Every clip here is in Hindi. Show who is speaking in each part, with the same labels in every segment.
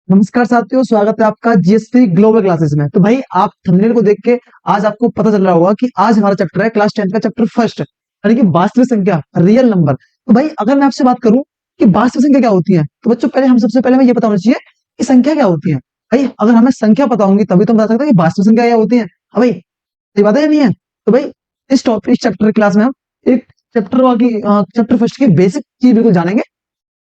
Speaker 1: नमस्कार साथियों, स्वागत है आपका जीएसपी ग्लोबल क्लासेस में। तो भाई आप थंबनेल को देख के आज आपको पता चल रहा होगा कि आज हमारा चैप्टर है क्लास 10 का चैप्टर फर्स्ट, यानी कि वास्तविक संख्या, रियल नंबर। तो भाई अगर मैं आपसे बात करूं कि वास्तविक संख्या क्या होती है, तो बच्चों पहले हम सबसे पहले हमें ये पता होना चाहिए कि संख्या क्या होती है। भाई अगर हमें संख्या पता होंगी तभी तो हम बता सकते हैं कि वास्तविक संख्या क्या होती है। हाँ भाई, ये बात है या नहीं है? तो भाई इस चैप्टर क्लास में हम एक चैप्टर फर्स्ट की बेसिक चीज बिल्कुल जानेंगे,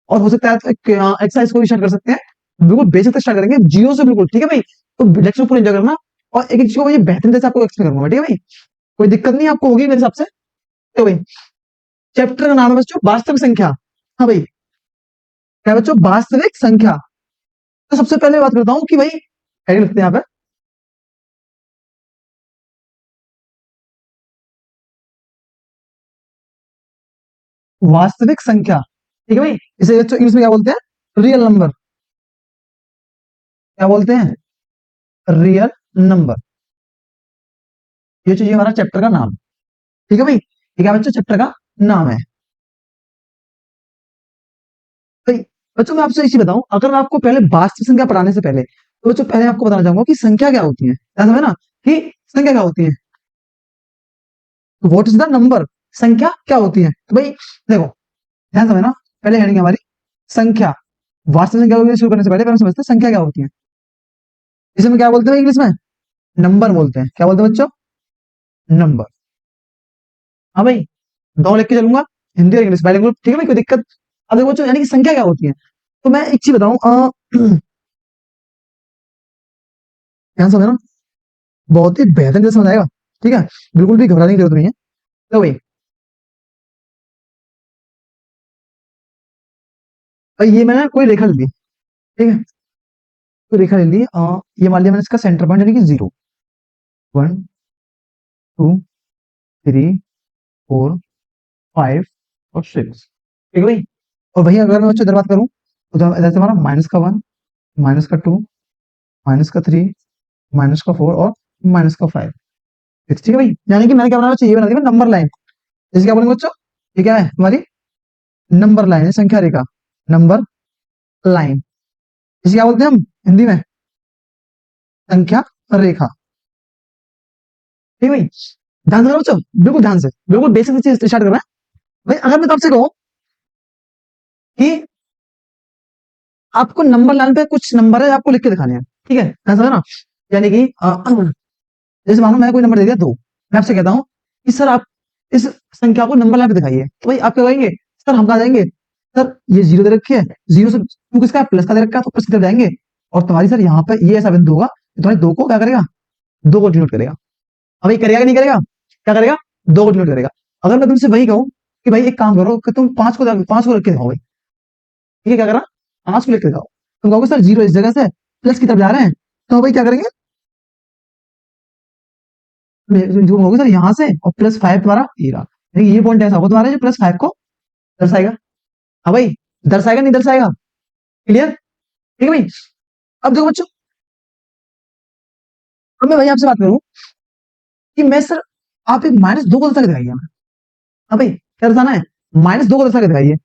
Speaker 1: और हो सकता है तो एक एक्सरसाइज को भी स्टार्ट कर सकते हैं। बिल्कुल बेसिक से स्टार्ट करेंगे, जीरो से बिल्कुल, ठीक है भाई। तो लेक्चर पूरा एंजॉय करना, और एक एक चीज को मुझे बेहतरीन से आपको एक्सप्लेन करूंगा, ठीक है भाई। कोई दिक्कत नहीं आपको होगी मेरे हिसाब से। तो भाई चैप्टर का नाम है बच्चों वास्तविक संख्या। हाँ भाई, क्या बच्चों? वास्तविक संख्या। तो सबसे पहले बात करता हूँ कि भाई हेडिंग लिखते हैं यहाँ पे, वास्तविक संख्या। ठीक है भाई, इसे बच्चों इंग्लिश में क्या बोलते हैं? Real number. क्या बोलते हैं? Real number. ये चीज हमारा चैप्टर का नाम। ठीक है भाई, ठीक है बच्चों, चैप्टर का नाम है भाई। बच्चों मैं आपसे इसी बताऊं, अगर मैं आपको पहले वास्तविक संख्या पढ़ाने से पहले, तो बच्चों पहले आपको बताना चाहूंगा कि संख्या क्या होती है। ध्यान समझे ना, कि संख्या क्या होती है। What is the number? संख्या क्या होती है? तो भाई देखो, ध्यान समझना, पहले हेडिंग हमारी संख्या। वास्तविक संख्या को शुरू करने से पहले पहले समझते हैं संख्या क्या होती है। इसे में क्या बोलते हैं इंग्लिश में? नंबर बोलते हैं। क्या बोलते हैं बच्चों? नंबर। हाँ भाई, दो लिख के चलूंगा, हिंदी और इंग्लिश बाइलिंगुअल, ठीक है भाई, कोई दिक्कत? अब देखो बच्चों, यानी कि संख्या क्या होती है, तो मैं एक चीज बताऊं, ध्यान समझना, बहुत ही बेहतरीन से समझ आएगा। ठीक है, बिल्कुल भी घबराने की जरूरत नहीं है। तो भाई ये मैंने कोई रेखा ले ली, ठीक है, कोई रेखा ले ली, ये मान लिया मैंने इसका सेंटर पॉइंट यानी कि 0, 1, 2, 3, 4, 5 और 6। ठीक है भाई, और वही अगर मैं बच्चों इधर बात करूं, तो जैसे हमारा -1, -2, -3, -4 और -5। ठीक है भाई, यानी कि मैंने क्या बनाना चाहिए, बना दिया नंबर लाइन। जैसे क्या बोलेंगे बच्चों, ये क्या है हमारी नंबर लाइन है, संख्या रेखा, नंबर लाइन। इसे क्या बोलते हैं हम हिंदी में? संख्या रेखा। ठीक है भाई, ध्यान से करो बच्चों, बिल्कुल ध्यान से, बिल्कुल बेसिक चीज स्टार्ट कर रहे हैं भाई। अगर मैं तो आपसे कहूं कि आपको नंबर लाइन पे कुछ नंबर है आपको लिख के दिखाने हैं, ठीक है, ध्यान से ना, यानी कि जैसे मानो मैंने कोई नंबर दे दिया 2, मैं आपसे कहता हूँ कि सर आप इस संख्या को नंबर लाइन पे दिखाइए, तो भाई आप क्या कहेंगे? सर हम कहा जाएंगे, सर ये 0 दे रखी है, 0 से 2 किसका है? प्लस का दे रखा है, तो प्लस की तरफ जाएंगे। और तुम्हारी सर यहाँ पे ये ऐसा बिंदु होगा, तुम्हारे 2 को क्या करेगा? 2 को डिनोट करेगा। अब ये करेगा कि नहीं करेगा? क्या करेगा? 2 को डिनोट करेगा। अगर मैं तुमसे वही कहूँ कि भाई एक काम करो कि तुम 5 को रख के दिखाओ भाई, ठीक है, क्या करा? 5 को लेकर दिखाओ। तुम कहोगे सर 0 इस जगह से प्लस की तरफ जा रहे हैं, तो भाई क्या करेंगे? जो होगा सर यहाँ से, और +5 तुम्हारा ये रहा, ये पॉइंट ऐसा होगा तुम्हारा जो +5 को दर्शाएगा। हाँ भाई, दर्शाएगा नहीं दर्शाएगा? क्लियर? ठीक है भाई, अब देखो बच्चों, अब मैं भाई आपसे बात करूं कि मैं सर, आप एक -2 को दर्शा के दिखाइए हमें। हाँ भाई, क्या दर्शाना है? -2 को दर्शा के दिखाइए।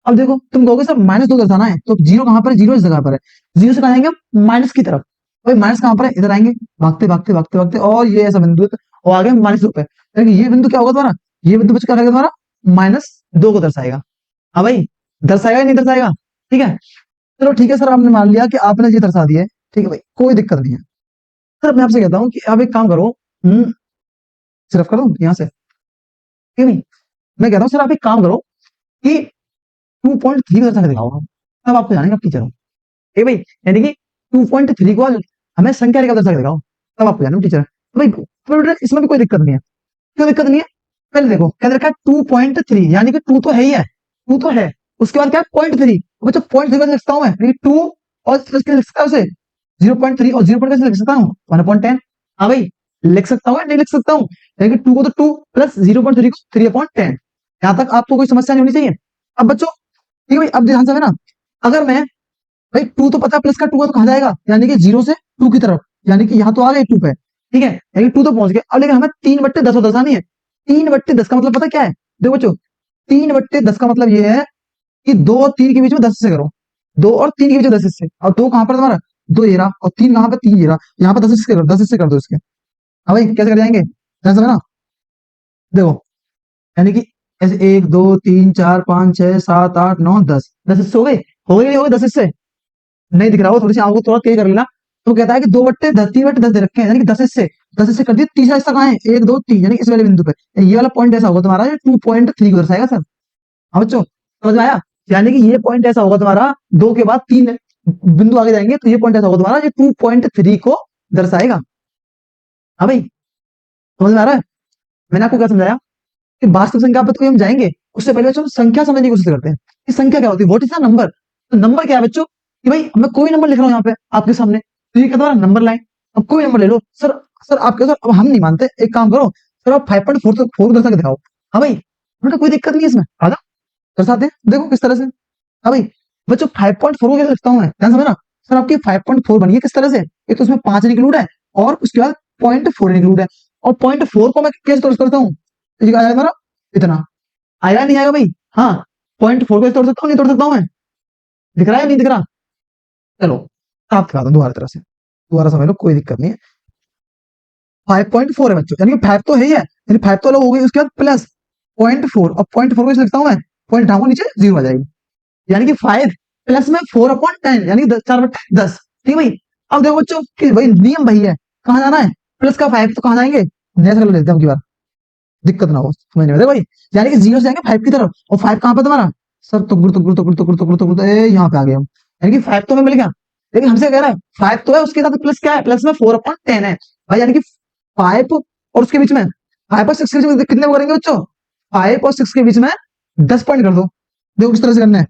Speaker 1: अब देखो तुम कहोगे सर -2 दर्शाना है, तो 0 कहां पर है? 0 इस जगह पर है। 0 से कहां जाएंगे हम? माइनस की तरफ। भाई माइनस कहां पर है? इधर आएंगे, भागते भागते भागते भागते, और ये ऐसा बिंदु है, और आगे -2 पे, यानी कि ये बिंदु क्या होगा तुम्हारा? ये बिंदु बच्चों क्या रहेगा तुम्हारा? -2 को दर्शाएगा। हाँ भाई, दर्शाएगा या नहीं दर्शाएगा? ठीक है, चलो ठीक है सर, आपने मान लिया कि आपने ये दर्शा दिया है, ठीक है भाई, कोई दिक्कत नहीं है। सर मैं आपसे कहता हूँ कि आप एक काम करो, सिर्फ कर दूं यहाँ से, ठीक है भाई, मैं कहता हूँ सर आप एक काम करो कि 2.3 दर्शा के दिखाओ, तब आपको जानेंगे आप टीचर हो। ठीक है भाई, यानी कि 2.3 को हमें संख्या रेखा दर्शा के दिखाओ, तब आपको जाने टीचर है। तो भाई इसमें भी कोई दिक्कत नहीं है। क्यों दिक्कत नहीं है? पहले देखो क्या रखा है? 2.3, यानी कि 2 तो है ही है, 2 तो है, उसके बाद क्या है? 0.3। बच्चों 0.3 लिख सकता हूँ मैं, यानी 2 और इसके लिख सकता हूँ उसे 0.3, और 0 कैसे लिख सकता हूँ? 1/10। हाँ भाई, लिख सकता हूँ या नहीं लिख सकता हूँ? यानी कि 2 को तो 2 प्लस 0.3 को 3/10। यहाँ तक आपको कोई समस्या नहीं होनी चाहिए। अब बच्चों ठीक है भाई, अब ध्यान से है ना, अगर मैं, भाई 2 तो पता, प्लस का 2 है तो कहा जाएगा, यानी कि 0 से 2 की तरफ, यानी कि यहाँ तो आ गए 2 पे, ठीक है, यानी 2 तो पहुंच गए। अब लेकिन हमें 3/10 दर्शानी है। 3/10 का मतलब पता क्या है? देखो बच्चों, 3/10 का मतलब ये है कि 2 और 3 के बीच में 10 से करो, 2 और 3 के बीच 10 हिस्से, और 2 कहाँ पर तुम्हारा, 2 ये रहा, और 3 कहाँ पे, 3 ये रहा, यहाँ पे 10 हिस्से कर, 10 हिस्से कर दो इसके। हाँ भाई कैसे कर जाएंगे, ध्यान से ना, देखो यानी कि ऐसे 1 2 3 4 5 6 7 8 9 10, 10 हिस्से हो गए नहीं हो गए 10 हिस्से, नहीं दिख रहा हो, थोड़ी सी आंखों को थोड़ा तेज कर लेना। तो कहता है कि 2/10, 3/10 दे रखे हैं, यानी कि 10 हिस्से, 10 हिस्से कर दिए, तीसरा हिस्सा कहाँ है, 1 2 3, यानी कि इस वाले बिंदु पे, ये वाला पॉइंट ऐसा होगा तुम्हारा, ये 2.3 को दर्शाएगा सर। हाँ बच्चों समझ में आया, यानी कि ये पॉइंट ऐसा होगा तुम्हारा, 2 के बाद 3 बिंदु आगे जाएंगे, तो ये पॉइंट ऐसा होगा तुम्हारा, ये 2.3 को दर्शाएगा। हाँ भाई समझ में आ रहा है, मैंने आपको क्या समझाया कि वास्तविक संख्या पर कोई हम जाएंगे, उससे पहले बच्चों संख्या समझने की कोशिश करते हैं कि संख्या क्या होती है, व्हाट इज द नंबर। तो नंबर क्या है बच्चों, कि भाई मैं कोई नंबर लिख रहा हूँ यहाँ पे आपके सामने, तो ये क्या तुम्हारा नंबर लाइन, अब कोई नंबर ले लो सर, सर आपके सर अब हम नहीं मानते, एक काम करो सर आप 5.4 तो 4 दर्शा के दिखाओ। हाँ भाई बेटा कोई दिक्कत नहीं है इसमें, आ जाओ दर्शाते हैं, देखो किस तरह से। हाँ भाई बच्चों 5.4 को कैसे लिखता हूँ मैं, ध्यान समझना, सर आपकी 5.4 बनी है किस तरह से, एक तो उसमें 5 इंक्लूड है, और उसके बाद 0.4 इंक्लूड है, और 0.4 को मैं कैसे तोड़ करता हूँ, तो ये आ जाएगा तुम्हारा इतना, आएगा नहीं आएगा भाई, हाँ 0.4 को तोड़ सकता हूँ, नहीं तोड़ सकता हूँ मैं, दिख रहा है नहीं दिख रहा, चलो साफ दिखा दो दोबारा तरह से, दोबारा समझ लो कोई दिक्कत नहीं है। 5.4 है बच्चों, यानी कि 5 तो है ही है, यानी 5 तो अलग हो गई, उसके बाद प्लस 0.4, और 0.4 को लिखता हूँ मैं, पॉइंट ढाऊंगा नीचे 0 आ जाएगी, यानी कि 5 प्लस में 4/10, यानी कि 4/10, ठीक है भाई। अब देखो बच्चों कि भाई नियम वही है, कहाँ जाना है, प्लस का 5 तो कहाँ जाएंगे, नेक्स्ट कर लेते हैं की बार, दिक्कत ना हो समझने में, देखो भाई यानी कि 0 से जाएंगे 5 की तरफ, और 5 कहाँ पे तुम्हारा, सर टुकुर टुकुर टुकुर टुकुर टुकुर टुकुर, यहाँ पे आ गए हम, यानी कि 5 तो हमें मिल गया, लेकिन हमसे कह रहा है 5 तो है, उसके साथ प्लस क्या है, प्लस में 4/10 है भाई, यानी कि 5 और उसके बीच में 5 और 6 के बीच में कितने करेंगे बच्चों, 5 और 6 के बीच में 10 पॉइंट कर दो, देखो किस तरह से करना है,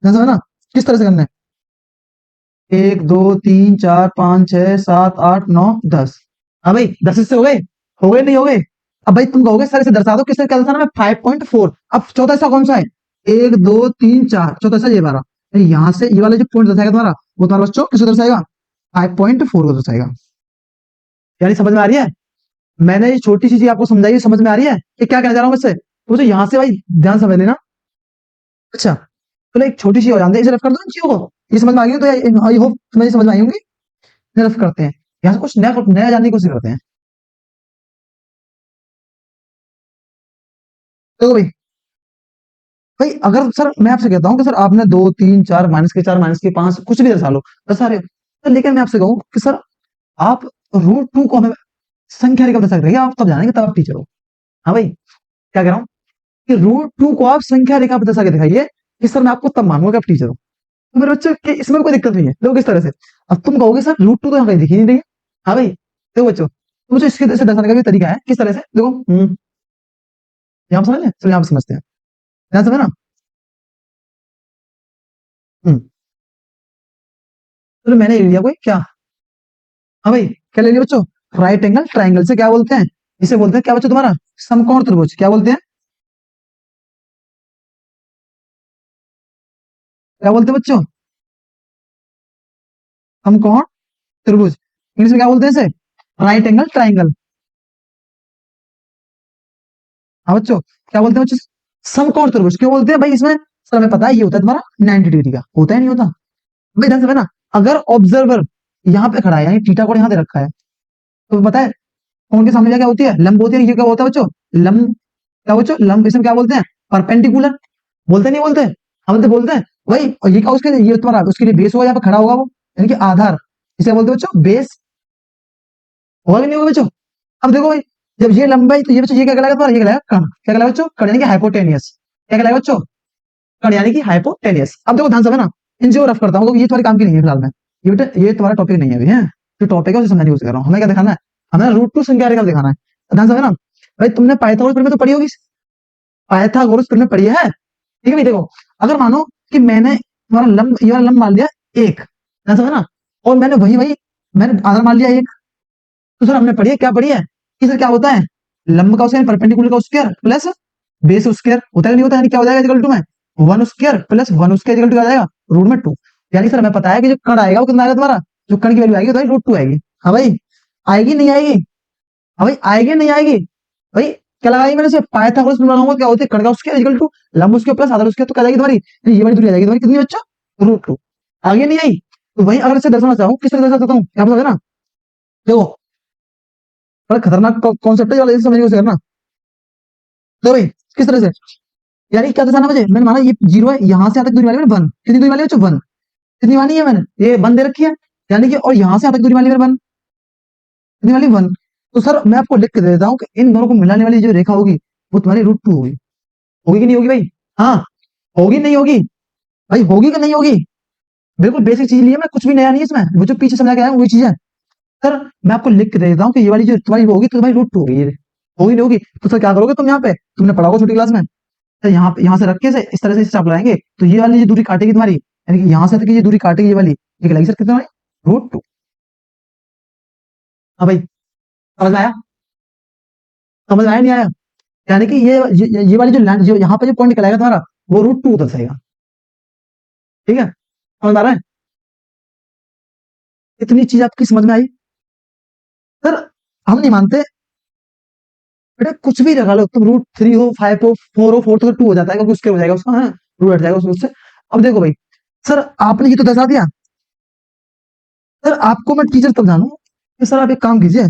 Speaker 1: ध्यान से ना किस तरह से करना है, 1 2 3 4 5 6 7 8 9 10, हाँ भाई 10 इससे हो गए नहीं हो गए, अब भाई तुम कहोगे सर इसे दर्शा दो, किससे क्या दर्शाना है, 5.4, अब चौथा हिस्सा कौन सा है, 1 2 3 4, चौथा हिस्सा ये वाला, यहाँ से ये वाला जो पॉइंट दर्शाएगा तुम्हारा, वो तुम्हारा बच्चों किसको दर्शाएगा, 5.4 को दर्शाएगा, यानी समझ में आ रही है, मैंने ये छोटी सी चीज आपको समझाई, समझ में आ रही है कि क्या कहना चाह रहा हूँ मुझसे, तो मुझे यहाँ से भाई ध्यान समझ लेना। अच्छा चलो एक छोटी सी हो जानते हैं, इसे रफ कर दो इन चीजों को, ये समझ में आ गई तो आई होप तुम्हें समझ में आई होंगी, रफ करते हैं, यहाँ से कुछ नया नया जानने की कोशिश करते हैं। तो भाई भाई अगर सर मैं आपसे कहता हूँ कि सर आपने 2 3 4 -4 -5 कुछ भी दर्शा लो, दर्शा रहे हो, तो लेकिन मैं आपसे कहूँ कि सर आप √2 को हमें संख्या रेखा दर्शा रही है, आप तब जानेंगे तब आप टीचर हो। हाँ भाई क्या कह रहा हूँ कि √2 को आप संख्या रेखा पर दर्शा के दिखाइए, कि सर मैं आपको तब मानूंगा कि आप टीचर हो, तो मेरे बच्चों कि इसमें कोई दिक्कत नहीं है, देखो किस तरह से, अब तुम कहोगे सर √2 तो यहाँ कहीं दिख ही नहीं रही है। हाँ भाई देखो बच्चों, तो मुझे इसके से दर्शाने का भी तरीका है, किस तरह से देखो, यहाँ समझ लें, चलो यहाँ पे समझते हैं, ध्यान समझ ना। हम्म, चलो मैंने ले लिया कोई क्या, हाँ भाई क्या ले लिया बच्चों, राइट एंगल ट्राइंगल से क्या बोलते हैं, इसे बोलते हैं क्या बच्चों तुम्हारा, समकोण त्रिभुज, क्या बोलते हैं, क्या बोलते हैं बच्चों, समकोण त्रिभुज, इंग्लिश में क्या बोलते हैं इसे, राइट एंगल ट्राइंगल। हाँ बच्चों क्या बोलते हैं बच्चों, समकोण त्रिभुज क्यों बोलते हैं भाई, इसमें सर हमें पता है ये होता है तुम्हारा 90 डिग्री का, होता है नहीं होता भाई, ध्यान से ना, अगर ऑब्जर्वर यहाँ पे खड़ा है, यानी थीटा कोण यहाँ दे रखा है, तो पता है कोण के सामने क्या होती है, लंब होती है, ये क्या होता है बच्चों, लंब, क्या बच्चों लंब, इसमें क्या बोलते हैं, परपेंडिकुलर, बोलते नहीं बोलते, हम तो बोलते हैं भाई, और ये क्या उसके, ये तुम्हारा उसके लिए बेस होगा, यहाँ पे खड़ा होगा वो, यानी कि आधार, इसे बोलते हैं बच्चों बेस, होगा कि नहीं होगा बच्चों। अब देखो भाई जब ये लंबाई, तो ये बच्चों ये क्या कहलाएगा तुम्हारा, ये कहलाएगा कण, क्या कहलाएगा बच्चों, कण यानी कि हाइपोटेनियस, क्या कहलाएगा बच्चों, कण यानी कि हाइपोटेनियस। अब देखो ध्यान से ना, इनसे रफ करता हूँ, क्योंकि ये तुम्हारे काम की नहीं है फिलहाल में, ये बेटा ये तुम्हारा टॉपिक नहीं है अभी है, जो टॉपिक है उसे समझने की कोशिश कर रहा हूँ, हमें क्या दिखाना है, हमें √2 संख्या रेखा दिखाना है, ध्यान से ना भाई, तुमने पाइथागोरस में तो पढ़ी होगी, पाइथागोरस में पढ़ी है, ठीक है भाई, देखो अगर मानो कि मैंने तुम्हारा लंब, ये वाला लंब मान लिया एक, ध्यान से ना, और मैंने वही वही मैंने आधार मान लिया एक, तो सर हमने पढ़ी है, क्या पढ़ी है कि सर क्या होता है, लंब का स्क्वायर परपेंडिकुलर का स्क्वायर प्लस बेस स्क्वायर, होता है नहीं होता, यानी क्या हो जाएगा इक्वल टू में 1 square plus 1 square equal to आ जाएगा √2, यानी सर हमें पता है कि जो कण आएगा वो कितना आएगा तुम्हारा, जो कण की वैल्यू आएगी तो √2 आएगी। हाँ भाई आएगी नहीं आएगी, हाँ भाई आएगी नहीं आएगी, भाई क्या लगाई मैंने से पाइथागोरस में बनाऊंगा, क्या होती है कण का स्क्वायर इक्वल टू लंब स्क्वायर प्लस आधार स्क्वायर, तो क्या जाएगी तुम्हारी, ये वाली दूरी आ जाएगी तुम्हारी कितनी बच्चा √2, आगे नहीं आई, तो वही अगर इसे दर्शाना चाहूँ, किस तरह दर्शा सकता हूँ, यहाँ पर समझे ना। देखो, बड़ा खतरनाक कॉन्सेप्ट है ये वाला, इसे समझने की कोशिश करना। तो भाई किस तरह से, यानी क्या दर्शाना मुझे, मैंने माना ये जीरो है, यहाँ से यहाँ तक दूरी वाली मैंने वन, कितनी दूरी वाली है, वन, कितनी मानी है मैंने, ये वन दे रखी है, यानी कि और यहाँ से यहाँ तक दूरी वाली मैंने वन, कितनी वाली, वन। तो सर मैं आपको लिख के दे देता हूँ कि इन दोनों को मिलाने वाली जो रेखा होगी वो तुम्हारी रूट टू होगी। होगी कि नहीं होगी भाई, हाँ, होगी नहीं होगी भाई, होगी कि नहीं होगी, बिल्कुल बेसिक चीज ली है मैं, कुछ भी नया नहीं है इसमें, वो जो पीछे समझा के आया हूँ वही चीज है। सर मैं आपको लिख के दे देता हूँ कि ये वाली जो तुम्हारी होगी तो तुम्हारी रूट टू होगी, ये होगी नहीं होगी। तो सर क्या करोगे तुम, यहाँ पे तुमने पढ़ा होगा छोटी क्लास में, तो यहाँ से रख के से इस तरह से स्टेप लगाएंगे, तो ये वाली जो दूरी काटेगी तुम्हारी, यानी कि यहाँ से तक ये दूरी काटेगी ये वाली, ये कहलाएगी सर कितना, रूट टू। हाँ भाई, समझ में आया, समझ में आया नहीं आया, यानी कि ये वाली जो लाइन, जो यहाँ पे जो पॉइंट निकलेगा तुम्हारा, वो रूट टू दर्शाएगा। ठीक है, समझ में आ रहा है, इतनी चीज आपकी समझ में आई। सर हम नहीं मानते बेटा, कुछ भी लगा लो तुम, रूट थ्री हो, फाइव हो, फोर हो, फोर तो टू हो जाता है, क्योंकि उसके हो जाएगा उसका, हाँ, रूट हट जाएगा उससे। अब देखो भाई, सर आपने ये तो दर्शा दिया, सर आपको मैं टीचर तब जानू कि सर आप एक काम कीजिए,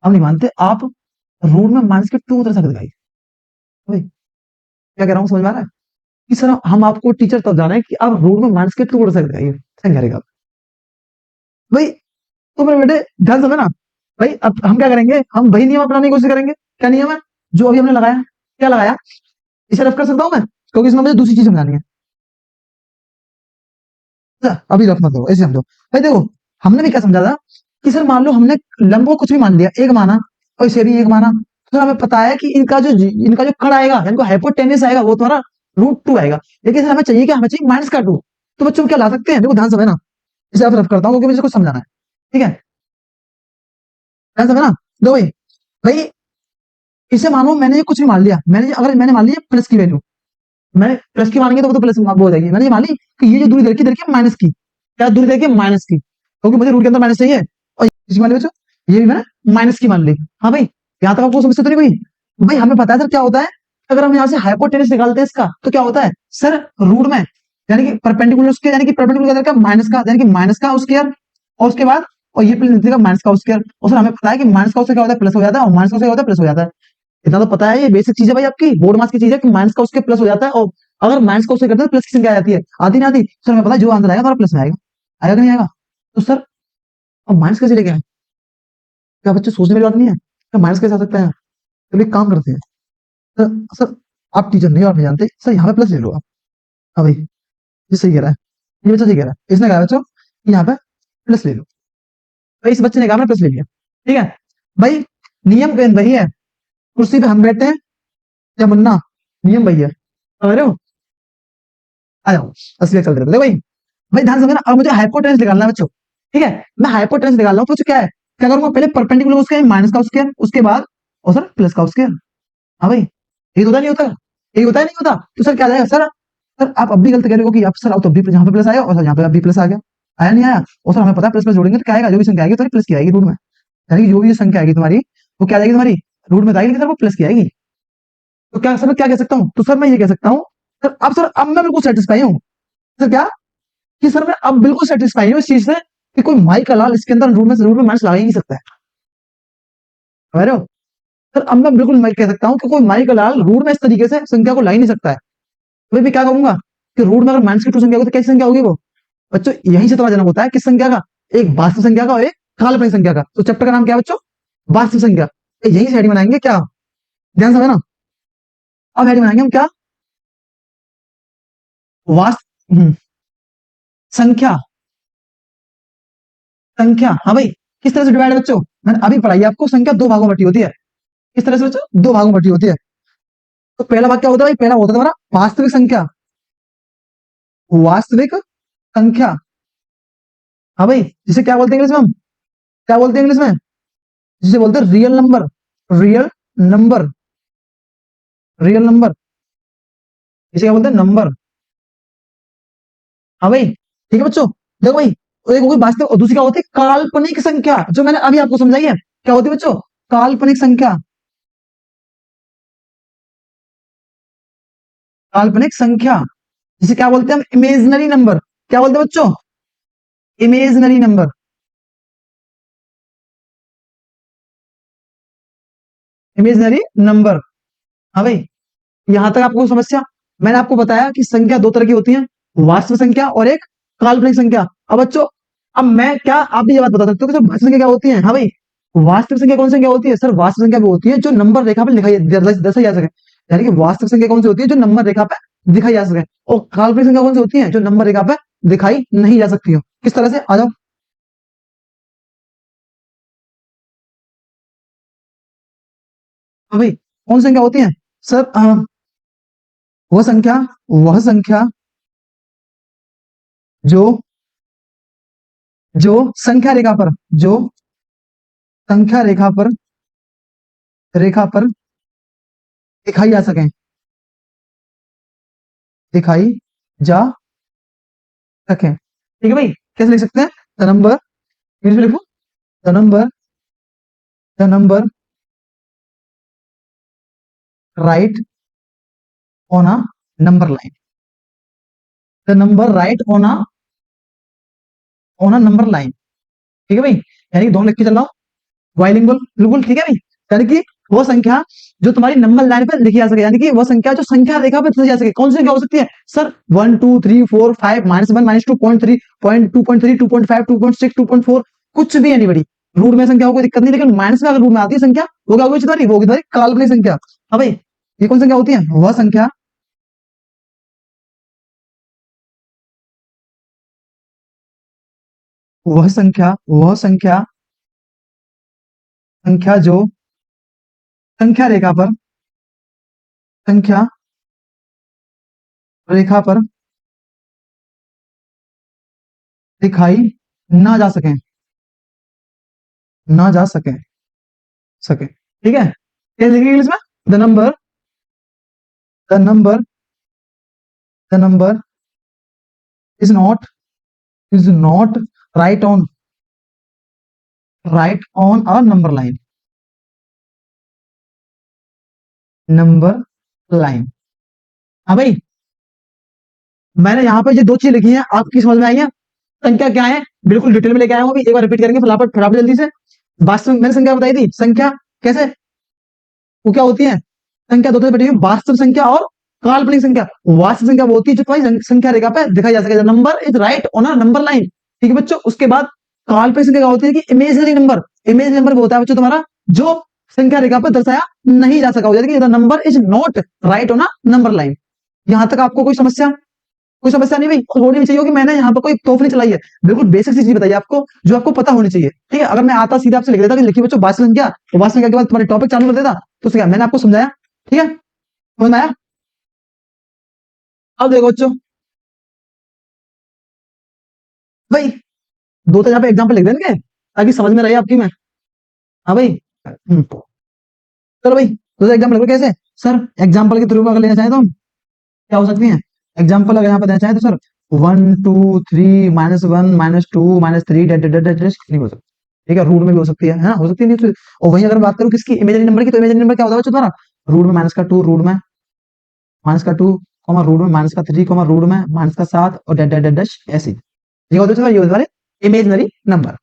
Speaker 1: हम नहीं मानते, आप रूट में माइनस के टू दर्शा के दिखाइए। भाई क्या कह रहा हूँ, समझ में आ रहा है कि सर हम आपको टीचर तब जाना है कि आप रूट में माइनस के टू दर्शा के दिखाइए, क्या करेगा भाई। तो मेरे बेटे ध्यान समझे ना भाई, अब हम क्या करेंगे, हम वही नियम अपनाने की कोशिश करेंगे। क्या नियम है, जो अभी हमने लगाया, क्या लगाया, इसे रफ कर सकता हूँ मैं, क्योंकि इसमें मुझे दूसरी चीज समझानी है। अच्छा, अभी रफ मत करो, ऐसे समझो भाई। देखो हमने भी क्या समझा था कि सर मान लो हमने लंब को कुछ भी मान लिया, एक माना, और इसे भी एक माना, तो हमें पता है कि इनका जो कण आएगा, इनको हाइपोटेन्यूस आएगा, वो तुम्हारा रूट टू आएगा। लेकिन सर हमें चाहिए क्या, हमें चाहिए माइनस का टू। तो बच्चों क्या ला सकते हैं, देखो ध्यान से ना, इसे आप रफ करता हूँ क्योंकि मुझे कुछ समझाना है। ठीक है, ध्यान से ना, दो भाई, भाई इसे मानो मैंने ये कुछ भी मान लिया, अगर मैंने मान लिया प्लस की वैल्यू, मैंने प्लस की मानेंगे तो वो तो प्लस हो जाएगी, मैंने ये मान ली कि ये जो दूरी दर की माइनस की, क्या दूरी दर की माइनस की, क्योंकि मुझे रूट के अंदर माइनस चाहिए, और इसकी मान ली बच्चों, ये भी मैंने माइनस की मान ली। हाँ भाई, यहाँ तक आपको समस्या तो नहीं हुई भाई, हमें पता है सर क्या होता है, अगर हम यहाँ से हाइपोटेनस निकालते हैं इसका, तो क्या होता है सर, रूट में यानी कि परपेंडिकुलर उसके, यानी कि परपेंडिकुलर का माइनस का, यानी कि माइनस का स्क्वायर, और उसके बाद और ये प्लस का माइनस का स्क्वायर, और सर हमें पता है कि माइनस का उससे क्या होता है, प्लस हो जाता है, और माइनस का क्या होता है, प्लस हो जाता है। इतना तो पता है, ये बेसिक चीज है भाई आपकी, बोर्ड मार्क्स की चीज है कि माइनस का उसके प्लस हो जाता है, और अगर माइनस का उसके करते हैं तो प्लस की संख्या आ जाती है, आती नहीं आती, सर हमें पता है जो आंसर आएगा हमारा प्लस में आएगा, आएगा कि नहीं आएगा। तो सर अब माइनस कैसे लेके आए, क्या बच्चे सोचने वाली बात नहीं है, क्या माइनस कैसे आ सकता है। तो एक काम करते हैं सर आप टीचर नहीं हो, आप नहीं जानते सर, यहाँ पे प्लस ले लो आप। हाँ भाई, ये सही कह रहा है, ये बच्चा सही कह रहा है, इसने कहा बच्चों कि यहाँ पे प्लस ले लो, तो इस बच्चे ने कहा मैं प्लस ले लिया। ठीक है भाई, नियम गेंद वही है, कुर्सी पे हम बैठे हैं या मुन्ना, नियम वही है, समझ रहे हो, आ जाओ, असली चल रहे थे भाई। भाई ध्यान से ना, अब मुझे हाइपोटेनस निकालना है बच्चों। ठीक है, मैं हाइपोटेनस निकाल रहा हूँ, तो क्या है, क्या करूंगा, पहले परपेंडिकुलर उसके माइनस का स्क्वायर, उसके बाद और सर प्लस का स्क्वायर। हाँ भाई, ये होता नहीं होता, ये होता है नहीं होता, तो सर क्या जाएगा सर, सर आप अब भी गलत कह रहे हो कि आप सर अब तो भी यहाँ पे प्लस आया, और सर यहाँ पे अब भी प्लस आ गया, आया नहीं आया, और सर हमें पता है प्लस प्लस जोड़ेंगे तो क्या आएगा, जो भी संख्या आएगी तुम्हारी प्लस की आएगी रूट में, यानी कि जो भी संख्या आएगी तुम्हारी वो क्या आएगी तुम्हारी रूट में आएगी, लेकिन सर वो प्लस की आएगी। तो क्या सर मैं क्या कह सकता हूँ, तो सर मैं ये कह सकता हूँ सर अब मैं बिल्कुल सेटिस्फाई हूँ। सर क्या, कि सर मैं अब बिल्कुल सेटिस्फाई हूँ इस चीज से कि कोई माई का लाल इसके अंदर रूट में माइनस लगा ही नहीं सकता है, समझ रहे हो। सर अब मैं बिल्कुल मैं कह सकता हूँ कि कोई माई का लाल रूट में इस तरीके से संख्या को ला ही नहीं सकता है। तो मैं क्या कहूंगा कि रूट में अगर माइनस की टू संख्या होगी तो कैसी संख्या होगी वो, बच्चों यही से तुम्हारा जन्म होता है, किस संख्या का, एक वास्तविक संख्या का और एक काल्पनिक संख्या का। तो चैप्टर का नाम क्या है बच्चों, वास्तविक संख्या। यही से हेडिंग बनाएंगे क्या, ध्यान से ना, अब हेडिंग बनाएंगे हम क्या, वास्तव संख्या, संख्या। हाँ भाई, किस तरह से डिवाइड है बच्चों, मैंने अभी पढ़ाई है आपको, संख्या दो भागों में बटी होती है, किस तरह से बच्चों, दो भागों में बटी होती है। तो पहला भाग क्या होता है भाई, पहला होता है हमारा वास्तविक संख्या, वास्तविक संख्या। हाँ भाई, जिसे क्या बोलते हैं इंग्लिश में हम, क्या बोलते हैं इंग्लिश में, जिसे बोलते हैं real number, real number, real number, इसे क्या बोलते हैं, नंबर। हाँ भाई, ठीक है बच्चों, देखो भाई, एक होगी वास्तविक और दूसरी क्या होती है, काल्पनिक संख्या, जो मैंने अभी आपको समझाई है, क्या होती है बच्चों, काल्पनिक संख्या, काल्पनिक संख्या, जिसे क्या बोलते हैं हम, इमेजिनरी नंबर, क्या बोलते हैं बच्चों, इमेजिनरी नंबर, इमेजिनरी नंबर। हाँ भाई, यहां तक आपको समस्या? मैंने आपको बताया कि संख्या दो तरह की होती है, वास्तविक संख्या और एक काल्पनिक संख्या। अब बच्चों, अब मैं क्या आप भी ये बात बता सकते हो कि वास्तविक संख्या क्या होती है? हाँ भाई, वास्तविक संख्या कौन सी संख्या होती है? सर, वास्तविक संख्या वो होती है जो नंबर रेखा पर लिखाई दर्शाई जा सके। यानी कि वास्तविक संख्या कौन सी होती है? जो नंबर रेखा पर दिखाई जा सके। और काल्पनिक संख्या कौन सी होती है? जो नंबर रेखा पर दिखाई नहीं जा सकती हो। किस तरह से? आ जाओ। हाँ भाई, कौन सी संख्या होती है? सर, वह संख्या, वह संख्या जो जो संख्या रेखा पर, जो संख्या रेखा पर दिखाई जा सके, दिखाई जा सके। ठीक है भाई, कैसे लिख सकते हैं? द नंबर, इंग्लिश में लिखो, the number right on a number line, the number right on a number line. ठीक है भाई, यानी कि दोनों लिख के चल रहा हूं, बाइलिंगुअल, बिल्कुल ठीक है भाई। यानी कि वो संख्या जो तुम्हारी नंबर लाइन पर लिखी जा सके, यानी कि वो संख्या जो संख्या रेखा पर लिखी जा सके। कौन सी संख्या हो सकती है? सर, 1 2 3 4 5 -1 -2 0.3 2.3 2.5 2.6 2.4, कुछ भी एनी बड़ी रूट में संख्या हो, कोई दिक्कत नहीं, लेकिन माइनस में अगर रूट में आती है संख्या, वो क्या होगी तुम्हारी? वो होगी तुम्हारी काल्पनिक संख्या। हाँ भाई, ये कौन संख्या होती है? वह संख्या संख्या जो संख्या रेखा पर, संख्या रेखा पर दिखाई ना जा सके, ना जा सके। ठीक है, क्या लिखेंगे इंग्लिश में? The number the number the number is not right on a number line. हाँ भाई, मैंने यहाँ पे ये दो चीज लिखी है, आपकी समझ में आई है? संख्या क्या है बिल्कुल डिटेल में लेके आया हूँ, अभी एक बार रिपीट करेंगे फटाफट फटाफट जल्दी से। वास्तविक, मैंने संख्या बताई थी, संख्या कैसे, वो क्या होती है? संख्या दो तरह से बटी हुई, वास्तविक संख्या और काल्पनिक संख्या। वास्तविक संख्या वो होती है जो तुम्हारी संख्या रेखा पे दिखाई जा सके, number is right on a number line. ठीक है बच्चों, उसके बाद काल्पनिक संख्या क्या होती है कि इमेजिनरी नंबर, इमेजिनरी नंबर वो होता है बच्चों तुम्हारा जो संख्या रेखा पर दर्शाया नहीं जा सका, यानी कि the number is not right on a number line. यहां तक आपको कोई समस्या? कोई समस्या नहीं भाई, होनी भी चाहिए होगी। मैंने यहाँ पर कोई तोफ नहीं चलाई है, बिल्कुल बेसिक सी चीज बताइए आपको जो आपको पता होनी चाहिए। ठीक है, अगर मैं आता सीधे आपसे लिख देता कि लिखिए बच्चों वास्तविक संख्या, तो वास्तविक संख्या के बाद तुम्हारे टॉपिक चालू कर देता, तो क्या मैंने आपको समझाया? ठीक है, समझ में आया? अब देखो बच्चों, भाई दो तो यहाँ पे एग्जाम्पल लिख देंगे ताकि समझ में रहे आपकी में। हाँ भाई, चलो भाई, दो एग्जाम्पल लिखो। कैसे? सर, एग्जाम्पल के थ्रू अगर लेना चाहें तो हम क्या हो सकती है? एग्जाम्पल अगर यहाँ पे देना चाहें तो सर, 1 2 3 -1 -2 -3 कितनी हो सकती है? ठीक है, रूट में भी हो सकती है ना, हो सकती है नहीं तो। और वहीं अगर बात करूं किसकी, इमेजिनरी नंबर की, तो इमेजिनरी नंबर क्या होता है बच्चों तुम्हारा? रूट में -2, रूट में -2, कॉमा रूट में -3, कॉमा रूट में -7 और डैश डैश डैश डैश ऐसे ही। ये होते हैं ये होते हैं इमेजिनरी नंबर।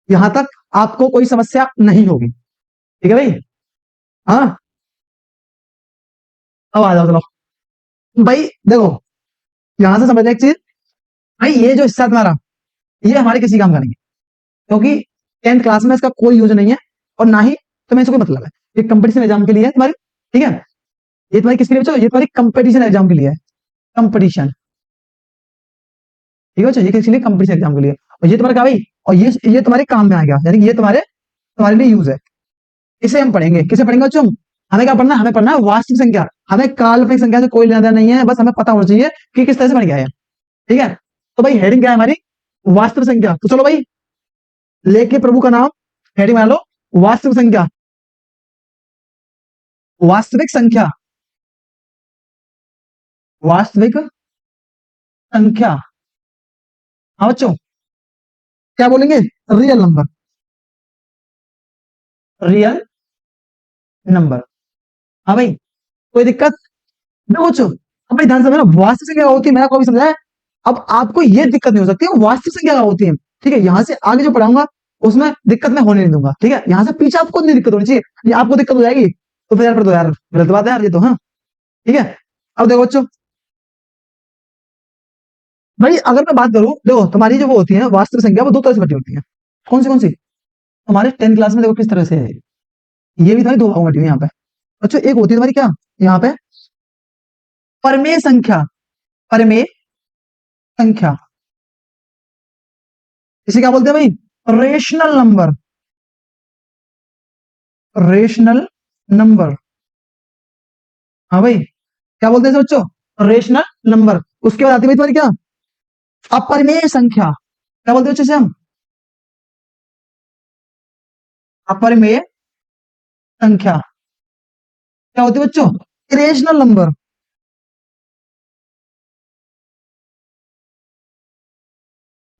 Speaker 1: यहां तक आपको कोई समस्या नहीं होगी। ठीक है भाई? हाँ, अब आ जाओ चलो। भाई देखो, यहां से समझना एक चीज, भाई ये जो हिस्सा है तुम्हारा, ये हमारे किसी काम का नहीं है, क्योंकि 10th क्लास में इसका कोई यूज नहीं है, और ना ही तुम्हें इसका कोई मतलब है। ये कंपटीशन एग्जाम के लिए है तुम्हारी। ठीक है, ये तुम्हारी किसके लिए बच्चों? ये तुम्हारी कंपटीशन एग्जाम के लिए है, कंपटीशन। ठीक है बच्चों, ये किसके लिए? कंपटीशन एग्जाम के लिए। और ये तुम्हारा क्या भाई, और ये तुम्हारे काम में आएगा, यानी कि ये तुम्हारे तुम्हारे लिए यूज है। इसे हम पढ़ेंगे, किसे पढ़ेंगे बच्चों? हमें क्या पढ़ना है? हमें पढ़ना है वास्तविक संख्या। हमें काल्पनिक संख्या से कोई लेना देना नहीं है, बस हमें पता होना चाहिए कि किस तरह से बन गया है। ठीक है, तो भाई हेडिंग क्या है हमारी? वास्तविक संख्या। तो चलो भाई, लेके प्रभु का नाम, हेडिंग बना लो, वास्तविक संख्या। वास्तविक संख्या, वास्तविक संख्या। हाँ बच्चों, क्या बोलेंगे? Real number, real number. हाँ भाई, कोई दिक्कत? देखो बच्चों, अब भाई ध्यान से समझना, वास्तविक संख्या क्या होती है मैंने आपको अभी समझाया। अब आपको ये दिक्कत नहीं हो सकती वास्तविक संख्या क्या होती है। ठीक है, यहाँ से आगे जो पढ़ाऊंगा उसमें दिक्कत मैं होने नहीं दूंगा, ठीक है, यहाँ से पीछे आपको नहीं दिक्कत होनी चाहिए, ये आपको दिक्कत हो जाएगी तो फिर यार, फिर तो यार गलत बात है यार ये तो, हाँ ठीक है। अब देखो बच्चों, भाई अगर मैं बात करूं, देखो तुम्हारी जो वो होती है वास्तविक संख्या, वो दो तरह से बटी होती है। कौन सी? हमारे 10th क्लास में देखो किस तरह से है, ये भी तुम्हारी दो भागों में बटी हुई है यहाँ पे। बच्चों एक होती है तुम्हारी क्या, यहाँ पे परमेय संख्या, परमेय संख्या, इसे क्या बोलते हैं भाई, रेशनल नंबर, रेशनल नंबर। हाँ भाई, क्या बोलते हैं इसे बच्चों, रेशनल नंबर। उसके बाद आती है भाई तुम्हारी क्या, अपरिमेय संख्या, क्या बोलते हैं बच्चों से हम, अपरिमेय संख्या। क्या होती है बच्चों, irrational number,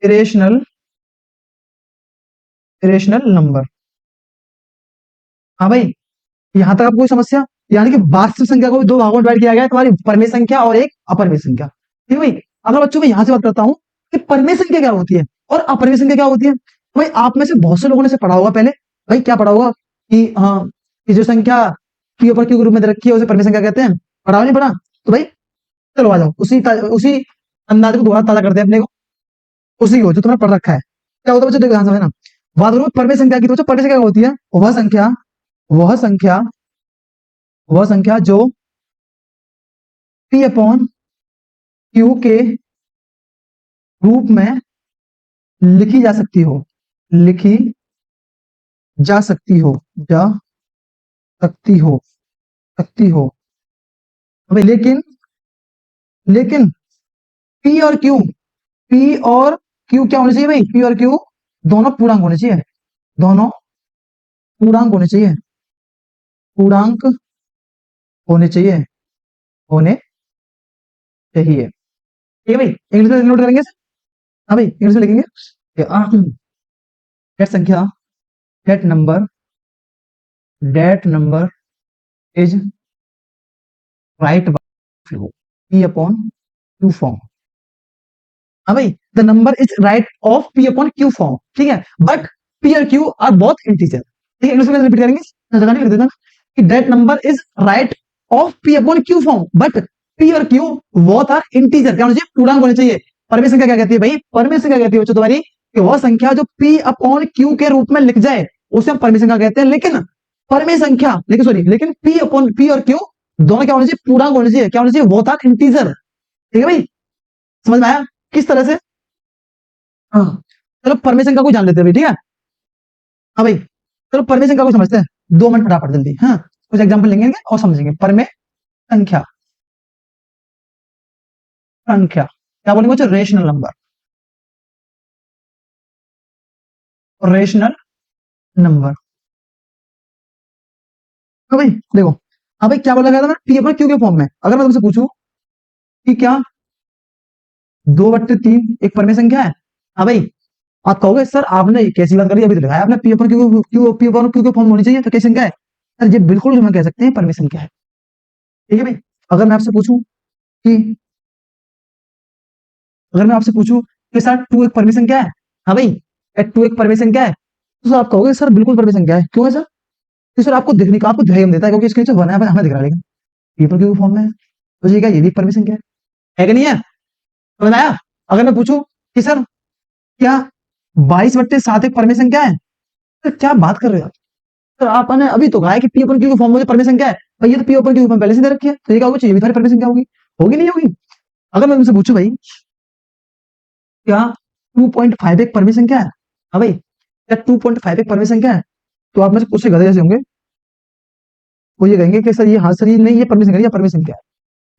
Speaker 1: irrational, irrational number. हाँ भाई, यहां तक आपको कोई समस्या, यानी कि वास्तविक संख्या को भी दो भागों में डिवाइड किया गया है, तुम्हारी परमेय संख्या और एक अपरिमेय संख्या, ठीक है भाई। अगर बच्चों मैं यहां से बात करता हूं कि परमेय संख्या क्या होती है और अपरिमेय संख्या क्या होती है, तो भाई आप में से बहुत से लोगों ने इसे पढ़ा होगा पहले। भाई क्या पढ़ा होगा कि हाँ, कि जो संख्या पी ऊपर क्यू के रूप में दे रखी है उसे परमेय संख्या कहते हैं, पढ़ा नहीं पढ़ा? तो भाई चलो आ जाओ, उसी अंदाज को दोबारा ताजा करते हैं अपने को, उसी को जो तुमने पढ़ रखा है। क्या होता है बच्चों, देखो ध्यान से समझना। बात करो परमेय संख्या की, तो बच्चों परमेय संख्या क्या होती है, वह संख्या, वह संख्या, वह संख्या जो पी अपॉन क्यू के रूप में लिखी जा सकती हो, लिखी जा सकती हो, जा सकती हो, सकती हो। अबे लेकिन, लेकिन पी और क्यू, पी और क्यू क्या होने चाहिए भाई, पी और क्यू दोनों पूर्णांक होने चाहिए, दोनों पूर्णांक होने चाहिए, पूर्णांक होने चाहिए, होने चाहिए, ठीक है भाई। इंग्लिश में नोट करेंगे। हाँ भाई इंग्लिश में लिखेंगे, डेट संख्या, that number, that number is right P upon Q form. हाँ भाई, the number is right of P upon Q form, ठीक है, बट पी और क्यू आर बोथ इंटीजर, ठीक है। इंग्लिश में रिपीट करेंगे, जगह नहीं लिख देना कि that number is right of P upon Q form, but P और क्यू बोथ आर इंटीजर, क्या होना चाहिए, पूर्णांक होने चाहिए। परमेय संख्या क्या कहती है भाई, परमेय संख्या कहती है बच्चों तुम्हारी कि वह संख्या जो पी अपॉन क्यू के रूप में लिख जाए उसे हम परमेय संख्या कहते हैं। लेकिन परमेय संख्या, लेकिन सॉरी, लेकिन पी अपॉन पी और क्यू दोनों क्या होने चाहिए, पूर्णांक होने चाहिए, क्या होने चाहिए, बोथ आर इंटीजर, ठीक है भाई। समझ में आया किस तरह से? हाँ, चलो परमेशन का कोई जान लेते हैं भाई, ठीक है। हाँ भाई, चलो परमेशन का कोई समझते हैं, 2 मिनट फटाफट जल्दी, हाँ कुछ एग्जांपल लेंगे और समझेंगे। परमेय संख्या, संख्या क्या बोलेंगे बच्चों, रेशनल नंबर, रेशनल नंबर। हाँ भाई देखो, हाँ भाई क्या बोला गया था मैं, पी अपॉन क्यू के फॉर्म में। अगर मैं तुमसे पूछूं कि क्या 2/3 एक परमेय संख्या है, हाँ भाई आप कहोगे सर आपने कैसी बात करी, अभी तो लिखा है आपने P upon Q, Q P upon Q के फॉर्म होनी चाहिए, तो कैसी संख्या है? सर ये बिल्कुल हम कह सकते हैं परमेय संख्या है, ठीक है भाई। अगर मैं आपसे पूछूं कि, अगर मैं आपसे पूछूं कि सर 2 एक परमेय संख्या है, हाँ भाई 2 एक परमेय संख्या है, तो सर आप कहोगे सर बिल्कुल परमेय संख्या है, क्यों है सर? तो सर आपको दिखने का, आपको धैर्य देता है क्योंकि इसके नीचे 1 है, हमें दिख रहा है, लेकिन पेपर क्यू फॉर्म में है, तो ये क्या, ये भी परमेय संख्या है कि नहीं है? समझ आया? अगर मैं पूछूं कि सर क्या 22/7 एक परमेय संख्या है, तो क्या बात कर रहे हो? तो आपने अभी तो कहा है कि पी ओपन क्यू के फॉर्म में परमेय संख्या है, भाई ये तो पी ओपन क्यू पहले से दे रखी है, तो ये क्या होगी, ये भी तुम्हारी परमेय संख्या होगी, होगी नहीं होगी? अगर मैं तुमसे पूछूं भाई क्या 2.5 एक परमेय संख्या है, हाँ भाई क्या 2.5 एक परमेय संख्या है, तो आप में से कुछ से गधे जैसे होंगे, वो ये कहेंगे कि सर ये, हाँ सर ये नहीं, ये परमेय संख्या, ये परमेय संख्या है,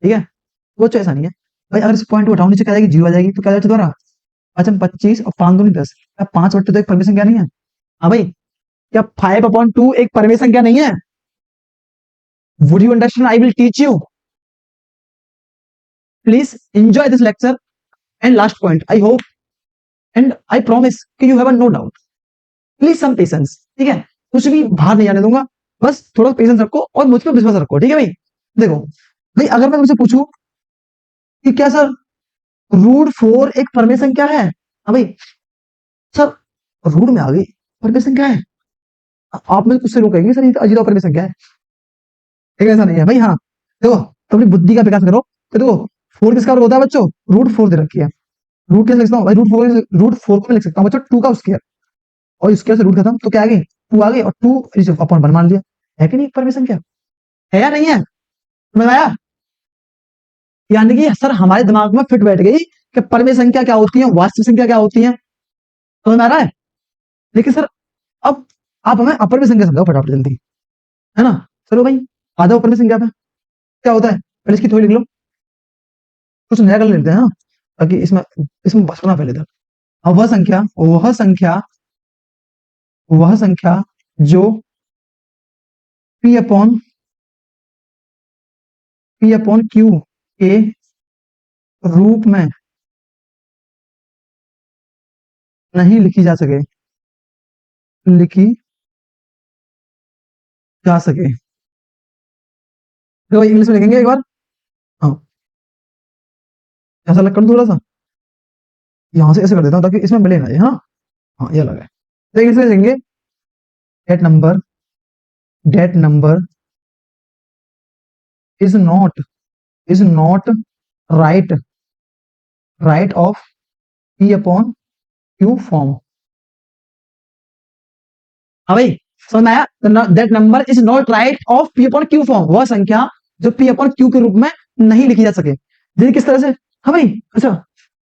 Speaker 1: ठीक है। वो तो ऐसा नहीं है भाई, अगर इस पॉइंट को हटाओ नीचे क्या जाएगी, 0 आ जाएगी, तो क्या जाएगा दोबारा, अच्छा 25 और 5 दूनी 10, क्या 5/2 तो एक परमेय संख्या नहीं है? हाँ भाई, क्या 5/2 एक परमेय संख्या नहीं है? Would you understand, I will teach you, please enjoy this lecture, and last point I hope and I promise कि you have a no doubt, please some patience, ठीक है, कुछ भी बाहर नहीं आने दूंगा, बस थोड़ा पेशेंस रखो और मुझ पर विश्वास रखो, ठीक है भाई। देखो भाई, अगर मैं तुमसे पूछूं कि क्या सर √4 एक परमेय संख्या है, हाँ भाई सर रूट में आ गई, परमेय संख्या है। आप मुझे कुछ से रोकेंगे सर, ये तो अजीरो परमेय संख्या है, ठीक है? ऐसा नहीं है भाई। हाँ देखो, तो अपनी बुद्धि का विकास करो। तो देखो, फोर किसका वर्ग होता है बच्चों? रूट फोर दे रखी है। रूट कैसे लिख सकता हूँ भाई? रूट फोर को मैं लिख सकता हूँ बच्चों टू का स्क्वायर, और स्क्वायर से रूट खत्म, तो क्या आ गई? टू आ गई, और टू अपॉन वन मान लिया। है कि नहीं परमेय संख्या? है या नहीं है? समझ में आया? यानी कि सर हमारे दिमाग में फिट बैठ गई कि परमेय संख्या क्या होती है, वास्तविक संख्या क्या होती है। समझ में आ रहा है? लेकिन सर अब आप हमें अपरमेय संख्या समझाओ फटाफट जल्दी, है ना? चलो भाई, आ जाओ अपरमेय संख्या पे। क्या होता है पहले इसकी थोड़ी लिख लो, कुछ नया कर लेते हैं, हाँ, ताकि इसमें इसमें बचना पहले तक। अब वह संख्या जो P अपॉन Q के रूप में नहीं लिखी जा सके। तो इंग्लिश में लिखेंगे एक बार। हाँ, ऐसा लग कर थोड़ा सा, यहाँ से ऐसे कर देता हूँ ताकि इसमें मिले ना ये। हाँ हाँ, ये लगा है। तो इंग्लिश में लिखेंगे, that number is not right of P/Q form. हाँ भाई, समझ में आया? That number is not right of P/Q form, वह संख्या जो P/Q के रूप में नहीं लिखी जा सके। देखिए किस तरह से। हाँ भाई, अच्छा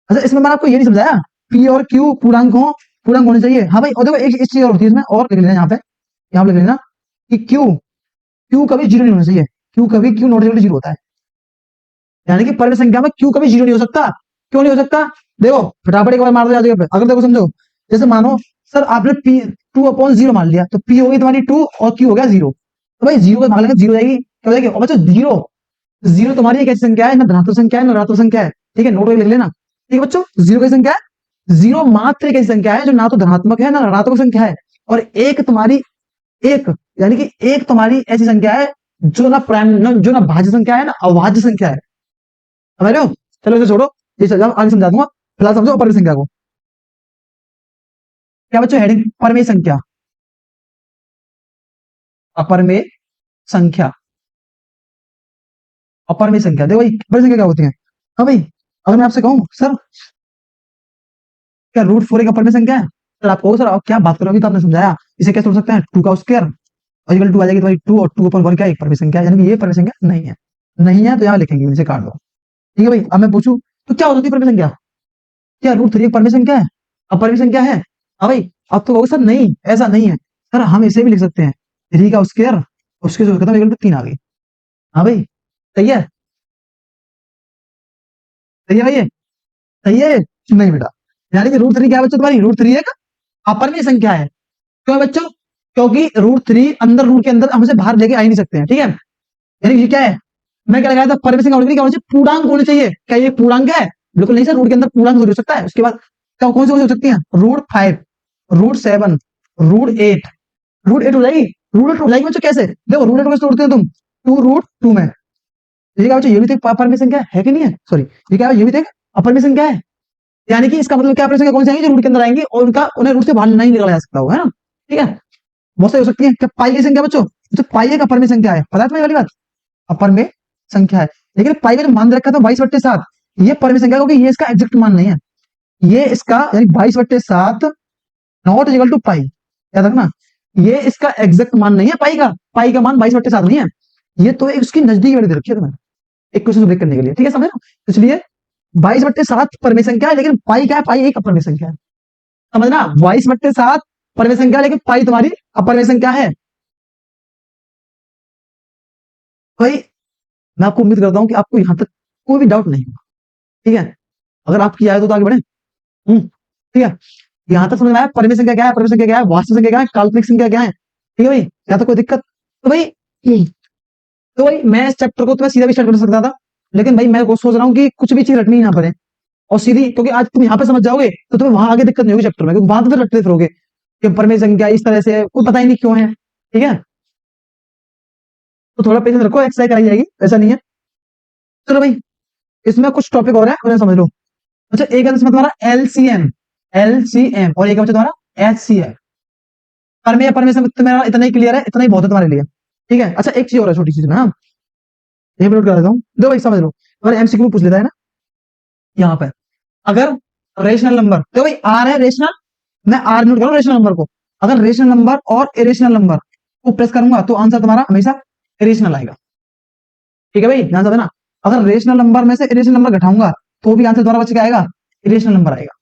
Speaker 1: अच्छा, इसमें मैंने आपको ये नहीं समझाया P और Q पूर्णांक होने चाहिए। हाँ भाई, और देखो एक चीज और होती है इसमें, और लिख लेना यहाँ पे लिख लेना कि Q कभी जीरो नहीं होना चाहिए। Q not equal to zero होता है, यानी कि परमेय संख्या में Q कभी जीरो नहीं हो सकता। क्यों नहीं हो सकता? देखो फटाफट एक बार मार दो यार जगह पे, अगर देखो समझो, जैसे मानो सर आपने P टू अपॉन जीरो मान लिया, तो P हो गई तुम्हारी टू और Q हो गया जीरो। तो भाई जीरो को भाग लेंगे, जीरो जाएगी, क्या हो जाएगी? और बच्चों जीरो जीरो तुम्हारी एक ऐसी संख्या है, ना धनात्मक संख्या है ना ऋणात्मक संख्या है, ठीक है? नोट करके लिख लेना, ठीक है बच्चों? जीरो की संख्या है, जीरो मात्र एक ऐसी संख्या है जो ना तो धनात्मक है ना ऋणात्मक संख्या है, और एक तुम्हारी एक यानी कि एक तुम्हारी ऐसी संख्या है जो ना भाज्य संख्या है ना अभाज्य संख्या है। समझ रहे हो? चलो इसे छोड़ो, ये आगे समझा दूंगा, फिलहाल समझो अपरमेय संख्या को। क्या बच्चों हेडिंग? परमेय संख्या। अपरमेय संख्या अपरमेय संख्या देखो भाई, अपरमेय संख्या क्या होती है? हाँ भाई, अगर मैं आपसे कहूं सर क्या रूट फोर एक अपरमेय संख्या है, सर आप कहोगे सर आप क्या बात करोगे, तो आपने समझाया इसे कैसे तोड़ सकते हैं, टू का स्क्वायर और इक्वल टू आ जाएगी तुम्हारी टू, और टू अपॉन वन क्या एक परमेय संख्या है, यानी कि ये परमेय संख्या नहीं है। नहीं है तो यहाँ लिखेंगे, इसे काट दो। ठीक है भाई, अब मैं पूछूं तो क्या होती है परमेय संख्या? क्या रूट थ्री एक परमेय संख्या है? अपरमेय संख्या है? हाँ भाई, अब तो कहोगे सर नहीं ऐसा नहीं है, सर हम इसे भी लिख सकते हैं, थ्री का स्क्वायर उसके जो खत्म इक्वल टू तीन आ गई। हाँ भाई, सही है? सही है भाई, ये सही है? नहीं बेटा, यानी कि रूट थ्री क्या है बच्चों तुम्हारी? रूट थ्री एक अपरमेय संख्या है। क्यों बच्चों? क्योंकि रूट थ्री अंदर रूट के अंदर हम इसे बाहर लेके आ ही नहीं सकते हैं, ठीक है? यानी कि ये क्या है, मैं क्या लगाया था, परमेय संख्या क्या होनी चाहिए? पूर्णांक होनी चाहिए। क्या ये पूर्णांक है? बिल्कुल नहीं सर, रूट के अंदर पूर्णांक हो सकता है। उसके बाद क्या कौन सी हो सकती है? Root five, root seven, root eight हो जाएगी। रूट एट हो जाएगी बच्चों कैसे? देखो रूट एट कैसे तोड़ते हो तुम? टू रूट टू में। ये क्या बच्चों, ये भी तो एक अपरमेय संख्या है कि नहीं है? सॉरी, ये क्या है? ये भी तो एक अपरमेय संख्या है। यानी कि इसका मतलब क्या, अपरमेय संख्या कौन सी आएंगी? जो रूट के अंदर आएंगी और उनका उन्हें रूट से बाहर नहीं निकाला जा सकता होगा, है ना? ठीक है, बहुत सारी हो सकती है। क्या पाई की संख्या बच्चों? तो पाई एक अपरमेय संख्या है, पता है तुम्हें वाली बात? अपरमेय संख्या है। लेकिन पाई का जो मान रखा था 22/7, ये परमेय संख्या, क्योंकि ये इसका एग्जैक्ट मान नहीं है। ये इसका यानी 22/7 नॉट इक्वल टू पाई, याद रखना, ये इसका एग्जैक्ट मान नहीं है। पाई का मान 22/7 नहीं है, ये तो एक उसकी नजदीक वाली दे रखी है तुम्हें, एक क्वेश्चन ब्रेक करने के लिए, ठीक है? समझ लो, इसलिए 22/7 परमेय संख्या है, लेकिन पाई क्या है? पाई एक अपरमेय संख्या है। समझना, 22/7 परमेय संख्या, लेकिन पाई तुम्हारी अपरमेय संख्या है। भाई मैं आपको उम्मीद करता हूं कि आपको यहां तक कोई भी डाउट नहीं होगा, ठीक है? अगर आपकी आए तो आगे बढ़े। ठीक है, यहां तक समझ में आया परमेय संख्या क्या है, परमेय संख्या क्या है, वास्तविक संख्या क्या है, काल्पनिक संख्या क्या है? ठीक है भाई, या तो कोई दिक्कत? तो भाई मैं इस चैप्टर को तो मैं सीधा भी स्टार्ट कर सकता था, लेकिन भाई मैं वो सोच रहा हूँ कि कुछ भी चीज रटनी ही ना पड़े, और सीधी, क्योंकि आज तुम यहाँ पे समझ जाओगे तो तुम्हें वहां आगे दिक्कत नहीं होगी चैप्टर में, क्योंकि वहां तो फिर रटते फिरोगे कि परमेय संख्या इस तरह से है, कोई पता ही नहीं क्यों है। ठीक है, तो थोड़ा पेशेंस रखो, एक्सरसाइज कराई जाएगी, ऐसा नहीं है। चलो भाई, इसमें कुछ टॉपिक और है, उन्हें समझ लो। अच्छा, एक है इसमें तुम्हारा एलसीएम। LCM और एक बचा तुम्हारा HCF। परमेय तो मेरा इतना ही क्लियर है, इतना ही बहुत है तुम्हारे लिए। ठीक है, अच्छा एक चीज और है छोटी सी ना, एक मिनट करा देता हूँ, दो भाई समझ लो, और MCQ पूछ लेता है ना यहाँ पे। अगर रेशनल नंबर, तो भाई आर है रेशनल, मैं आर नोट करूँ रेशनल नंबर को। अगर रेशनल नंबर और इरेशनल नंबर को प्रेस करूंगा तो आंसर तुम्हारा हमेशा इरेशनल आएगा। ठीक है भाई, ध्यान से ना, अगर रेशनल नंबर में से इरेशनल नंबर घटाऊंगा तो भी आंसर तुम्हारा बच के आएगा, इरेशनल नंबर आएगा।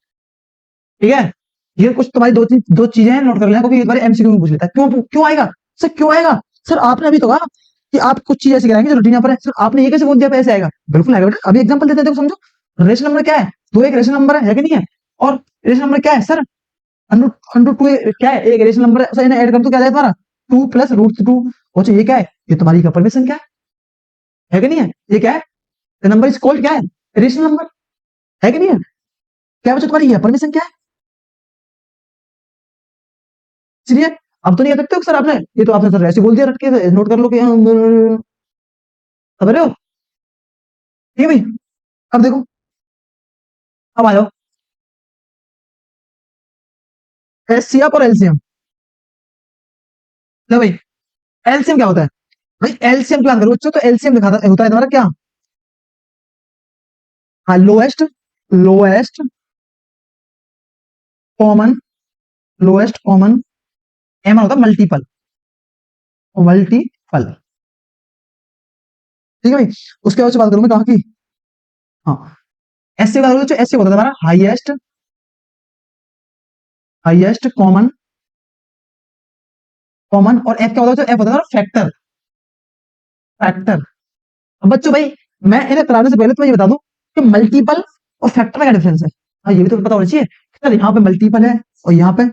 Speaker 1: ठीक है, ये कुछ तुम्हारी दो चीजें नोट कर लेना, क्योंकि एक बार MCक्यू में पूछ लेता है। क्यों क्यों आएगा सर, क्यों आएगा सर? आपने अभी तो कहा कि आप कुछ चीज ऐसी कराएंगे जो रूटीन यहाँ पर है, सर आपने ये कैसे बोल दिया पे ऐसे आएगा? बिल्कुल आएगा बेटा, अभी एग्जांपल देते हैं, देखो समझो। रेशनल नंबर क्या है? दो एक रेशनल नंबर है कि नहीं है? और रेशनल नंबर क्या है सर? अंडर टू क्या है? एक रेशनल नंबर है, सर इन्हें ऐड कर दो क्या जाए तुम्हारा? 2 + √2। अच्छा ये क्या है? ये तुम्हारी का परमिशन क्या है कि नहीं है? ये क्या है? नंबर इज कॉल्ड क्या है? रेशनल नंबर है कि नहीं है? क्या बच्चा तुम्हारी परमिशन क्या है? इसलिए अब तो नहीं कह सकते हो सर आपने, ये तो आपने सर ऐसे बोल दिया, रट के नोट कर लो कि समझ रहे हो? ठीक है भाई, अब देखो, अब आ जाओ HCF और LCM। लो भाई, LCM क्या होता है? भाई LCM की बात करो बच्चों, तो LCM दिखाता होता है तुम्हारा क्या? हाँ, lowest lowest common, lowest common, M होता है मल्टीपल, मल्टीपल। ठीक है भाई, उसके बाद से बात करूं मैं कहाँ की? हाँ, एस का जो एस होता है तुम्हारा हाईएस्ट, हाईएस्ट कॉमन, कॉमन। और एफ क्या होता है? एफ होता है फैक्टर, फैक्टर। अब बच्चों भाई, मैं इन्हें कराने से पहले तो ये बता दूं कि मल्टीपल और फैक्टर में क्या डिफरेंस है। हाँ, ये भी तो पता होना चाहिए। सर यहाँ पे मल्टीपल है और यहाँ पे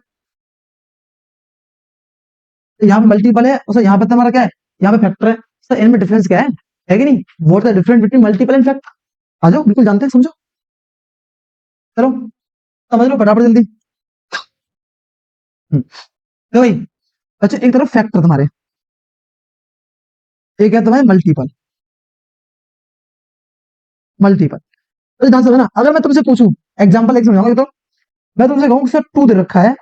Speaker 1: मल्टीपल है, और सर यहाँ पे तुम्हारा क्या है? यहाँ पे फैक्टर है। सर इनमें डिफरेंस क्या है कि नहीं? What is the difference between multiple and factor? आ जाओ, बिल्कुल जानते हैं, समझो, चलो समझ लो फटाफट जल्दी। तो भाई अच्छा, एक तरफ फैक्टर तुम्हारे, एक है तुम्हारे मल्टीपल, मल्टीपल। तो ध्यान से ना, अगर मैं तुमसे पूछूं, एग्जांपल एक समझाऊंगा तो, मैं तुमसे कहूँ सर 2 दे रखा है,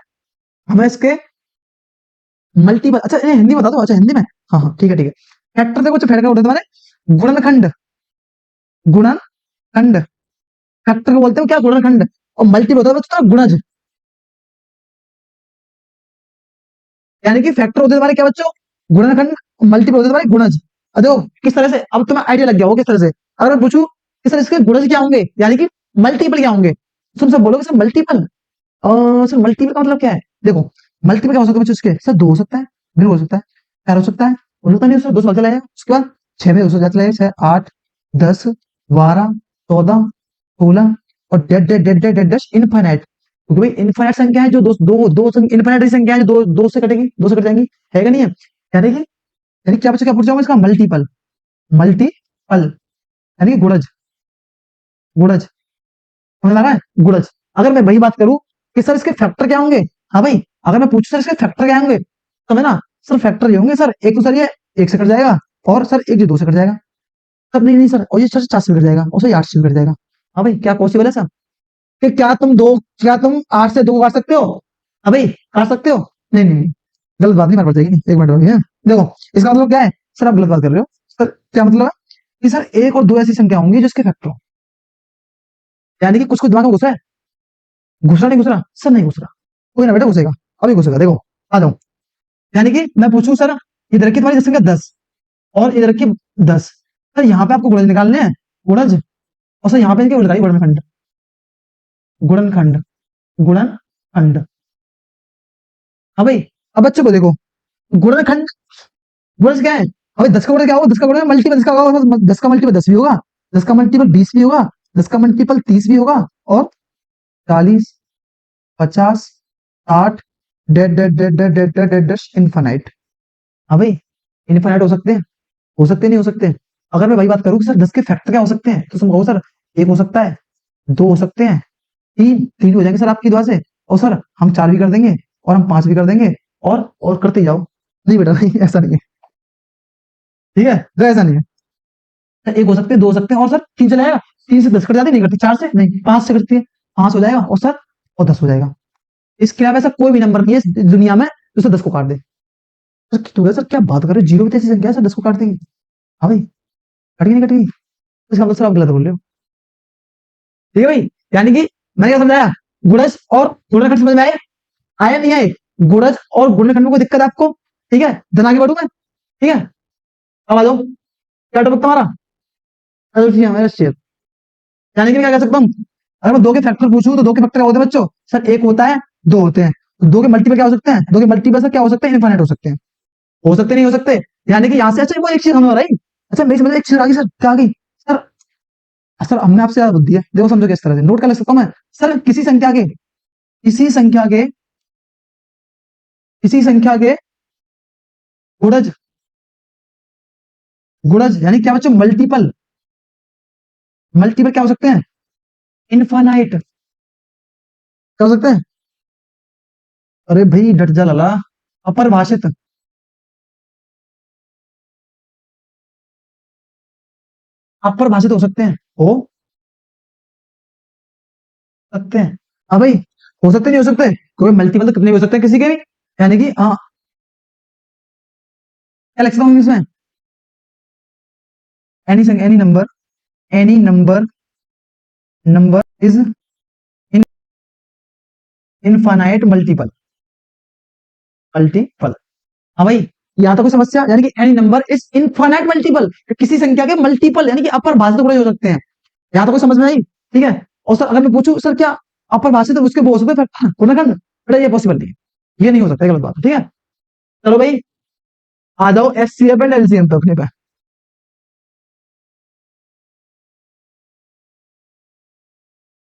Speaker 1: हमें इसके मल्टीपल, अच्छा ये हिंदी बता दो, अच्छा हिंदी में, हाँ हाँ ठीक है ठीक है। फैक्टर देखो, फैक्टर होता है तुम्हारे गुणनखंड, गुणनखंड, फैक्टर को बोलते हो क्या? गुणनखंड। और मल्टीपल होता है तुम्हारा गुणज, यानी कि फैक्टर होते तुम्हारे क्या बच्चों? गुणनखंड। मल्टीपल होते तुम्हारे गुणज। अब देखो किस तरह से, अब तुम्हें आइडिया लग गया हो किस तरह से। अगर मैं पूछूं कि सर इसके गुणज क्या होंगे, यानी कि मल्टीपल क्या होंगे, तुम सब बोलोगे सर मल्टीपल। सर मल्टीपल का मतलब क्या है? देखो, मल्टीपल क्या हो सकता है बच्चों इसके? सर 2 हो सकता है, बिल्कुल हो सकता है, 4 हो सकता है, हो सकता नहीं, सर 2 सवाल चला जाएगा, उसके बाद 6 में 2 चला जाएगा, 6 8 10 12 14 16 और dead dead dead dead dead infinite. क्योंकि भाई इनफाइनाइट संख्या है जो दो दो दो इनफाइनाइट संख्या है जो दो से कटेगी, 2 से कट जाएंगी, है कि नहीं है? यानी क्या बच्चा, क्या पूछ जाऊंगा इसका? मल्टीपल, मल्टीपल यानी कि गुणज, गुणज समझ आ रहा है? गुणज। अगर मैं वही बात करूं कि सर इसके फैक्टर क्या होंगे, हाँ भाई, अगर मैं पूछूं सर इसके फैक्टर क्या होंगे, तो मैं ना सर फैक्टर ये होंगे सर, एक तो सर ये 1 से कट जाएगा, और सर एक जो 2 से कट जाएगा, तब नहीं नहीं सर, और ये सर 4 से कट जाएगा, और सर 8 से कट जाएगा। हाँ भाई, क्या पॉसिबल है सर कि क्या तुम 8 से 2 को काट सकते हो? हाँ भाई, काट सकते हो? नहीं नहीं नहीं, गलत बात नहीं, मार पड़ जाएगी, एक मिनट है। देखो इसका मतलब क्या है? सर आप गलत बात कर रहे हो। सर क्या मतलब है कि सर 1 और 2 ऐसी संख्या होंगी जिसके फैक्टर हो, यानी कि कुछ कुछ दिमाग में घुस रहा है, घुस रहा नहीं घुस रहा? सर नहीं घुस रहा, कोई ना बेटा घुसेगा, अभी घुसेगा, देखो आ जाओ। यानी कि मैं पूछूं सर इधर की तुम्हारी संख्या 10 और इधर की 10, सर यहाँ पे आपको गुणज निकालने हैं, गुणज, और सर यहाँ पे इनके उल्टा ही गुणनखंड, गुणनखंड, गुणनखंड। हाँ भाई, अब बच्चों को देखो, गुणनखंड, गुणज क्या है? अभी 10 का गुणज क्या होगा? 10 का गुणज मल्टीपल 10 का होगा, 10 का मल्टीपल 10 भी होगा, 10 का मल्टीपल 20 भी होगा, 10 का मल्टीपल 30 भी होगा, और 40 50 60 dead dead dead dead dead dead dead infinite. हाँ भाई, इनफाइनाइट हो सकते हैं, हो सकते नहीं हो सकते? अगर मैं वही बात करूं कि सर 10 के फैक्टर क्या हो सकते हैं, तो तुम कहो सर 1 हो सकता है, 2 हो सकते हैं, 3 हो जाएंगे सर आपकी दुआ से, और सर हम 4 भी कर देंगे, और हम 5 भी कर देंगे, और करते जाओ। नहीं बेटा नहीं, ऐसा नहीं है, ठीक है, तो ऐसा नहीं है। सर 1 हो सकते हैं, 2 हो सकते हैं, और सर 3 चला जाएगा, 3 से 10 कट जाती नहीं, कटती 4 से नहीं, 5 से कटती है, 5 हो जाएगा, और सर और 10 हो जाएगा। इसके अलावा ऐसा कोई भी नंबर नहीं है इस दुनिया में जो सर 10 को काट दे। सर तो सर क्या बात कर रहे हो, जीरो भी तो ऐसी संख्या है सर 10 को काट देगी। हाँ भाई, कटेगी नहीं कटेगी? इसका मतलब सर आप गलत बोल रहे हो। ठीक है भाई, यानी कि मैंने क्या समझाया, गुणज और गुणनखंड समझ में आए, आया नहीं आए? गुणज और गुणनखंड में कोई दिक्कत है आपको? ठीक है, धन आगे बढ़ू मैं। ठीक है, अब आ जाओ, क्या टॉपिक तुम्हारा? चलो ठीक है, मेरा शेयर। यानी कि मैं क्या कह सकता हूँ, अगर मैं दो के फैक्टर पूछूं तो दो के फैक्टर क्या होते हैं बच्चों? सर एक होता है, दो होते हैं। तो दो के मल्टीपल क्या हो सकते हैं? दो के मल्टीपल सर क्या हो सकते हैं? इनफाइनाइट हो सकते हैं। हो सकते नहीं हो सकते? यानी कि यहाँ से अच्छा वो एक चीज हमें हो रही। अच्छा मेरी समझ में एक चीज आ गई सर, क्या आ गई सर? सर हमने आपसे ज्यादा बुद्धि है, देखो समझो किस तरह से नोट कर ले सकता हूँ मैं। सर किसी संख्या के किसी संख्या के गुणज, गुणज यानी क्या बच्चों? मल्टीपल। मल्टीपल क्या हो सकते हैं? इनफाइनाइट। क्या हो सकते हैं? अरे भाई डट जा लला, अपरिभाषित। अपरिभाषित हो सकते हैं, हो सकते हैं। हाँ भाई, हो सकते नहीं हो सकते? कोई मल्टीपल तो कितने भी हो सकते हैं किसी के भी। यानी कि हाँ, क्या लिख सकता हूँ इसमें? Any number, any number, number is infinite multiple. Multiple. हाँ भाई, यहाँ तो कोई समस्या, यानी कि any number is infinite multiple, किसी संख्या के मल्टीपल यानी कि अपर भाषित गुणज हो सकते हैं। यहाँ तो कोई समझ में आई? ठीक है। और सर अगर मैं पूछूं सर क्या अपर भाषित है उसके वो हो सकते हैं गुणनखंड? बेटा ये पॉसिबल नहीं है, ये नहीं हो सकता, गलत बात है। ठीक है, चलो भाई आ जाओ एचसीएफ एंड एलसीएम पे अपने पे।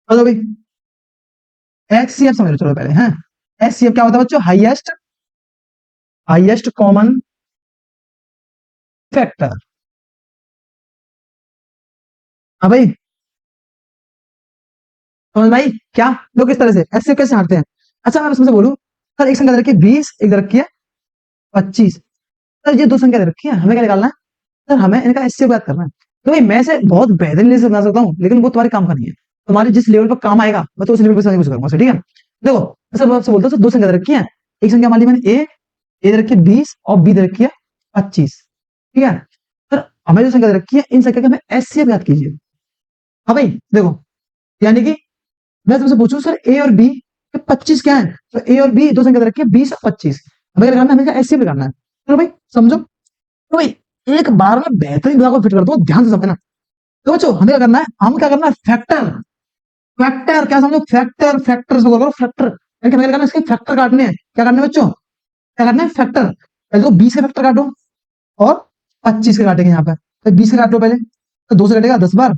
Speaker 1: आ जाओ भाई, एचसीएफ समझ लो चलो पहले। हैं, एचसीएफ क्या होता है बच्चों? Highest, highest common factor. हाँ भाई, समझ भाई क्या लोग किस तरह से एचसीएफ कैसे हारते हैं? अच्छा मैं उसमें से बोलूं, सर एक संख्या दे रखी है 20, एक दे रखी है 25। सर ये दो संख्या दे रखी है, हमें क्या निकालना है? सर हमें इनका एचसीएफ ज्ञात करना है। तो भाई मैं से बहुत बेहतरीन से बना सकता हूँ, लेकिन वो तुम्हारे काम का नहीं है। तुम्हारे जिस लेवल पर काम आएगा मैं तो उस लेवल पर समझ करूंगा। ठीक है, देखो सर मैं आपसे बोलता हूँ, सर दो संख्या दे रखी है। एक संख्या मान ली मैंने ए दे रखी है 20 और बी दे रखी है 25। ठीक है, सर हमें जो संख्या दे रखी है इन संख्या का हमें एचसीएफ ज्ञात कीजिए। हाँ भाई देखो, यानी कि मैं तुमसे पूछूं सर ए और बी 25 क्या है? तो ए और बी दो संख्या दे रखी है 20 और 25, हमें लगाना है, हमें एचसीएफ करना है। चलो भाई समझो। तो भाई एक बार में बेहतरीन दिमाग को फिट कर दो, ध्यान से समझना। तो बच्चों हमें क्या करना है? हम क्या करना है? फैक्टर। फैक्टर क्या समझो? फैक्टर, फैक्टर से बोलो फैक्टर। हमें क्या करना है? इसके फैक्टर काटने हैं। क्या करना है बच्चों? क्या करना है? फैक्टर। पहले तो 20 के फैक्टर काटो और 25 के काटेंगे यहाँ पे। तो 20 के काट लो पहले, तो 2 से कटेगा 10 बार,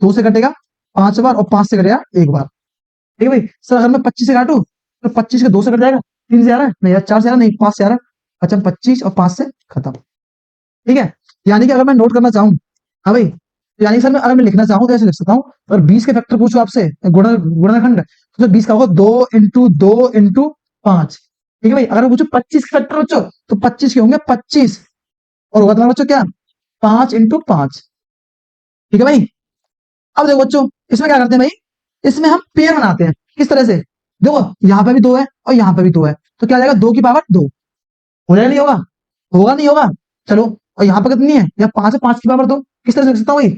Speaker 1: 2 से कटेगा 5 बार और 5 से कटेगा 1 बार। ठीक है भाई, सर अगर मैं 25 से काटू तो 25 के 2 से कट जाएगा, 3 से आ रहा है नहीं यार, 4 से आ रहा है नहीं, 5 से आ रहा है। अच्छा 25 और 5 से खत्म। ठीक है, यानी कि अगर मैं नोट करना चाहूँ, हाँ भाई, तो यानी सर मैं अगर मैं लिखना चाहूँ तो ऐसे लिख सकता हूँ। और 20 के फैक्टर पूछो आपसे गुणनखंड, तो 20 का होगा 2 इंटू 2 इंटू 5। ठीक है भाई, अगर मैं पूछूं 25 के फैक्टर बच्चों, तो 25 के होंगे 25 और होगा तुम्हारा बच्चों क्या? 5 इंटू 5। ठीक है भाई, अब देखो बच्चों इसमें क्या करते हैं भाई, इसमें हम पेयर बनाते हैं। किस तरह से? देखो यहाँ पे भी 2 है और यहाँ पे भी 2 है, तो क्या आ जाएगा? 2 की पावर 2। हो जाएगा नहीं होगा? होगा नहीं होगा? चलो, और यहाँ पे कितनी है? यहाँ 5 है, 5 की पावर 2। किस तरह से लिख सकता हूँ भाई?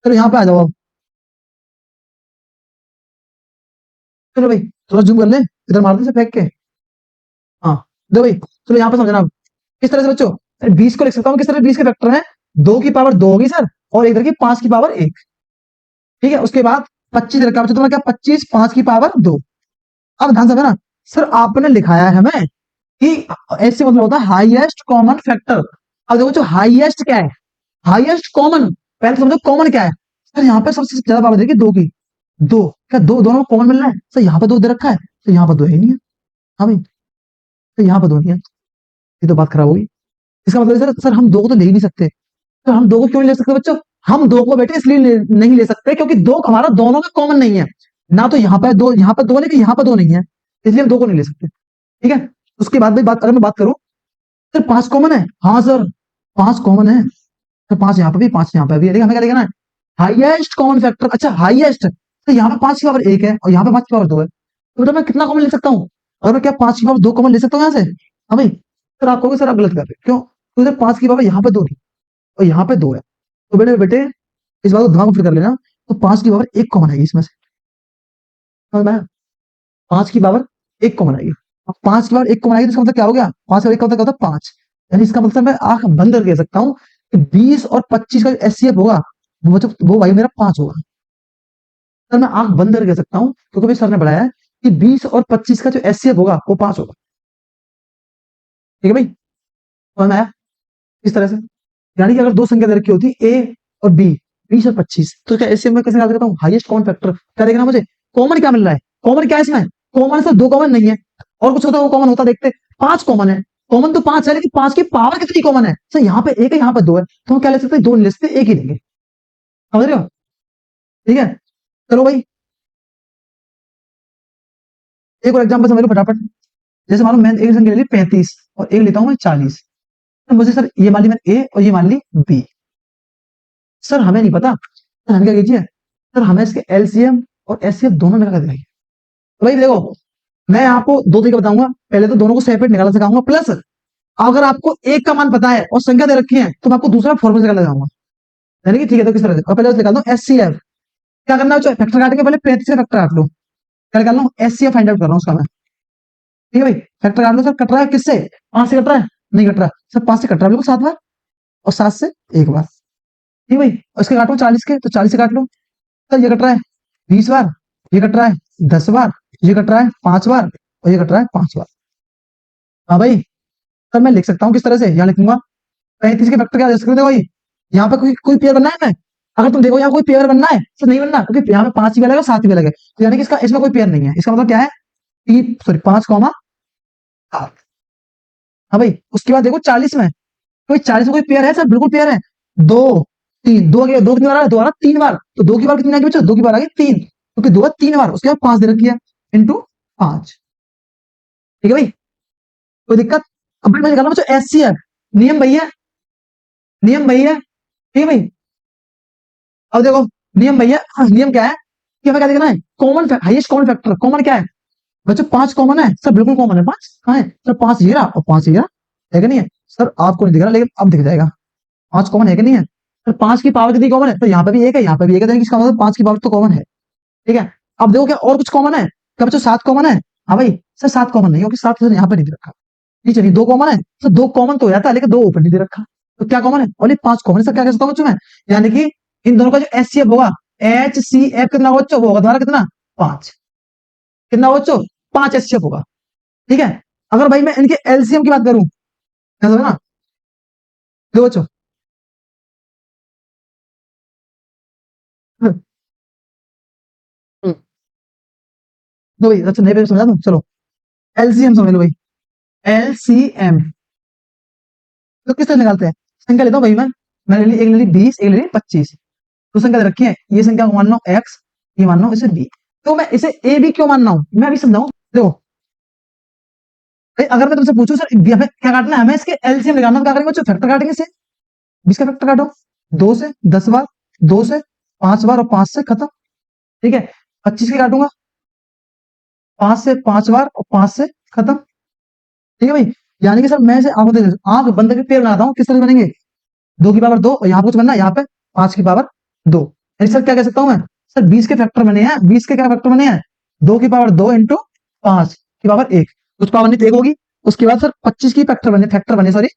Speaker 1: चलो यहाँ पे आ जाओ अब। चलो भाई थोड़ा जूम कर ले, इधर मार दे से फेंक के। हाँ, दो भाई, चलो यहाँ पे समझना अब। किस तरह से बच्चों 20 को लिख सकता हूँ किस तरह? 20 के फैक्टर है, 2 की पावर 2 होगी सर, और एक तरह की 5 की पावर 1। ठीक है, उसके बाद 25 रखा बच्चों तुम्हारा क्या? 25 5 की पावर 2। अब ध्यान से ना, सर आपने लिखाया है हमें कि ऐसे मतलब होता है हाईएस्ट कॉमन फैक्टर। अब देखो जो हाईएस्ट क्या है? हाईएस्ट कॉमन, पहले समझो कॉमन क्या है। सर यहाँ पे सबसे ज्यादा पावर देखिए 2 की। 2 क्या? दो दोनों में कॉमन मिल रहा है? सर यहाँ पे 2 दे रखा है, तो यहाँ पर 2 है ही नहीं है। हाँ भाई, तो यहाँ पर 2 नहीं है, ये तो बात खराब होगी। इसका मतलब सर हम 2 को तो ले ही नहीं सकते। तो हम 2 को क्यों नहीं ले सकते बच्चों? हम 2 को बेटे इसलिए नहीं ले सकते क्योंकि 2 हमारा दोनों में कॉमन नहीं है। ना तो यहाँ पे 2, यहाँ पे 2 नहीं, कि यहाँ पे 2 नहीं है, इसलिए हम 2 को नहीं ले सकते। ठीक है, उसके बाद भाई बात अगर मैं बात करूं, सर 5 कॉमन है। हाँ सर 5 कॉमन है, तो 5 यहाँ पे भी 5 यहाँ पे भी है, लेकिन हमें क्या देखना है? Highest common factor. अच्छा हाईएस्ट, तो यहाँ पे 5 की पावर 1 है और यहाँ पे 5 की पावर 2 है, तो बेटा मैं कितना कॉमन ले सकता हूँ? अगर मैं क्या 5 की पावर 2 कॉमन ले सकता हूँ यहाँ से? हाँ भाई। सर आप कहोगे सर आप गलत कर रहे हो। क्यों? क्योंकि सर 5 की पावर यहाँ पे 2 थी और यहाँ पे 2 है। तो बेटे बेटे इस बात को दिमाग में फिट कर लेना। तो 5 की पावर 1 कॉमन आएगी इसमें से। समझ में आया? 5 की पावर 1 कॉमन आएगी। अब 5 की पावर 1 कॉमन आएगी तो इसका मतलब क्या हो गया? 5 का 1 का मतलब क्या होता है? 5। यानी इसका मतलब मैं आंख बंद करके कह सकता हूँ कि 20 और 25 का जो एचसीएफ होगा वो भाई मेरा 5 होगा। सर मैं आंख बंद करके कह सकता हूँ क्योंकि भाई सर ने बताया कि 20 और 25 का जो एचसीएफ होगा वो 5 होगा। ठीक है भाई? समझ में आया? इस तरह से यानी कि अगर दो संख्या दे रखी होती ए और बी, 20 और 25, तो क्या एचसीएफ में कैसे निकाल सकता हूँ? हाईएस्ट कॉमन फैक्टर क्या देखना मुझे? कॉमन क्या मिल रहा है? कॉमन क्या है इसमें? कॉमन से 2 कॉमन नहीं है और कुछ होता है वो कॉमन होता देखते। 5 कॉमन है। कॉमन तो 5 है लेकिन 5 की पावर कितनी कॉमन है? सर यहाँ पे 1 है यहाँ पे 2 है तो हम क्या ले सकते हैं? 2 नहीं ले सकते, 1 ही लेंगे। समझ रहे हो? ठीक है, चलो भाई एक और एग्जाम्पल समझ लो फटाफट। जैसे मानो मैं एक संख्या ले ली 35 और एक लेता हूँ मैं 40। तो मुझे सर ये मान ली मैंने ए और ये मान ली बी। सर हमें नहीं पता, सर हम क्या कीजिए, सर हमें इसके एलसीएम और एचसीएफ दोनों निकाल के दिखाइए। तो भाई देखो मैं आपको दो तरीके बताऊंगा। पहले तो दोनों को सेपरेट निकालना सिखाऊंगा, प्लस अगर आपको एक का मान पता है और संख्या दे रखी है तो मैं आपको दूसरा फॉर्मूला निकालना सिखाऊंगा। यानी कि ठीक है तो किस तरह से, और पहले निकाल दो एचसीएफ। क्या करना है? फैक्टर काटेंगे पहले 35 से फैक्टर काट लो। क्या निकाल लो? एचसीएफ फाइंड आउट कर रहा हूँ उसका मैं। ठीक है भाई, फैक्टर काट लो। सर कट रहा है किससे? 5 से कट रहा है? नहीं कट रहा सर, 5 से कट रहा है बिल्कुल 7 बार और 7 से एक बार। ठीक है भाई, और इसके काटो 40 के तो 40 से काट लो। सर ये कट रहा है 20 बार, ये कट रहा है 10 बार, ये कट रहा है 5 बार और ये कट रहा है 5 बार। हाँ भाई, सर मैं लिख सकता हूँ किस तरह से? यहाँ लिखूंगा 35 के फैक्टर क्या दे सकते हो भाई? यहाँ पे कोई कोई पेयर बनना है मैं? अगर तुम देखो यहाँ कोई पेयर बनना है तो नहीं बनना, क्योंकि यहाँ पे 5 ही अलग है 7 भी अलग है, तो यानी कि इसका इसमें कोई पेयर नहीं है। इसका मतलब क्या है कि सॉरी 5,7। हाँ भाई, उसके बाद देखो 40 में, कोई 40 में कोई पेयर है सर? बिल्कुल पेयर है। 2 3, 2 दो कितनी बार आ रहा है? 2 आ रहा 3 बार, तो 2 की बार कितनी आएगी बच्चों? 2 की बार आ गई 3, क्योंकि 2 3 बार, उसके बाद 5 दे रखी है इंटू 5। ठीक है भाई, कोई दिक्कत? अब भाई मैं निकालना बच्चों एचसीएफ। नियम भैया, नियम भैया। ठीक है भाई, अब देखो नियम भैया, नियम क्या है कि हमें क्या देखना है? Common, highest common factor. Common क्या है बच्चों? 5 कॉमन है सर, बिल्कुल कॉमन है। 5 कहाँ है सर? 5 ये रहा और 5 ये रहा, है कि नहीं है? सर आपको नहीं दिख रहा लेकिन अब दिख जाएगा। 5 कॉमन है कि नहीं है? सर 5 की पावर कितनी कॉमन है? तो यहाँ पे भी 1 है, यहाँ पे भी 1 है, इसका मतलब 5 की पावर तो कॉमन है। ठीक है, अब देखो क्या और कुछ कॉमन है? क्या बच्चों 7 कॉमन है? हाँ भाई सर 7 कॉमन नहीं, क्योंकि 7 यहाँ पे नहीं दे रखा। नीचे नहीं, 2 कॉमन है सर, 2 कॉमन तो हो जाता है लेकिन 2 ऊपर नहीं दे रखा। तो क्या कॉमन है? ओनली 5 कॉमन है सर। क्या कह सकता हूँ बच्चों मैं? यानी कि इन दोनों का जो एचसीएफ होगा, एच सी एफ कितना होगा बच्चों? वो होगा तुम्हारा कितना? 5। कितना होगा बच्चों? 5 एचसीएफ होगा। ठीक है, अगर भाई मैं इनके एलसीएम की बात करूं, क्या समझ ना? देखो बच्चों, हम्म, तो भाई अच्छा नहीं समझा दूं, चलो एलसीएम समझ लो भाई। एलसीएम तो किस तरह निकालते हैं? संख्या लेता हूँ भाई मैंने ले ली, एक ले ली 20, एक ले ली 25। तो संख्या दे रखी है, ये संख्या को मान लो एक्स, ये मान लो इसे बी। तो मैं इसे ए बी क्यों मानना हूं मैं अभी समझाऊं। देखो भाई, अगर मैं तुमसे पूछूं सर हमें क्या काटना है? हमें इसके एलसीएम निकालना है, तो क्या करेंगे बच्चों? फैक्टर काटेंगे से। 20 का फैक्टर काटो, 2 से 10 बार, 2 से 5 बार और 5 से खत्म। ठीक है, 25 की काटूंगा 5 से 5 बार और 5 से खत्म। ठीक है भाई, यानी कि सर मैं इसे आंख बंद करके पेड़ बनाता हूँ। किस तरह से बनेंगे? 2 की पावर 2 और यहाँ कुछ बनना है, यहाँ पे 5 की पावर 2। यानी सर क्या कह सकता हूँ मैं? सर 20 के फैक्टर बने हैं। 20 के क्या फैक्टर बने हैं? 2 की पावर 2 इंटू 5 की पावर 1, कुछ पावर नहीं तो 1 होगी। उसके बाद सर 25 की फैक्टर बने सॉरी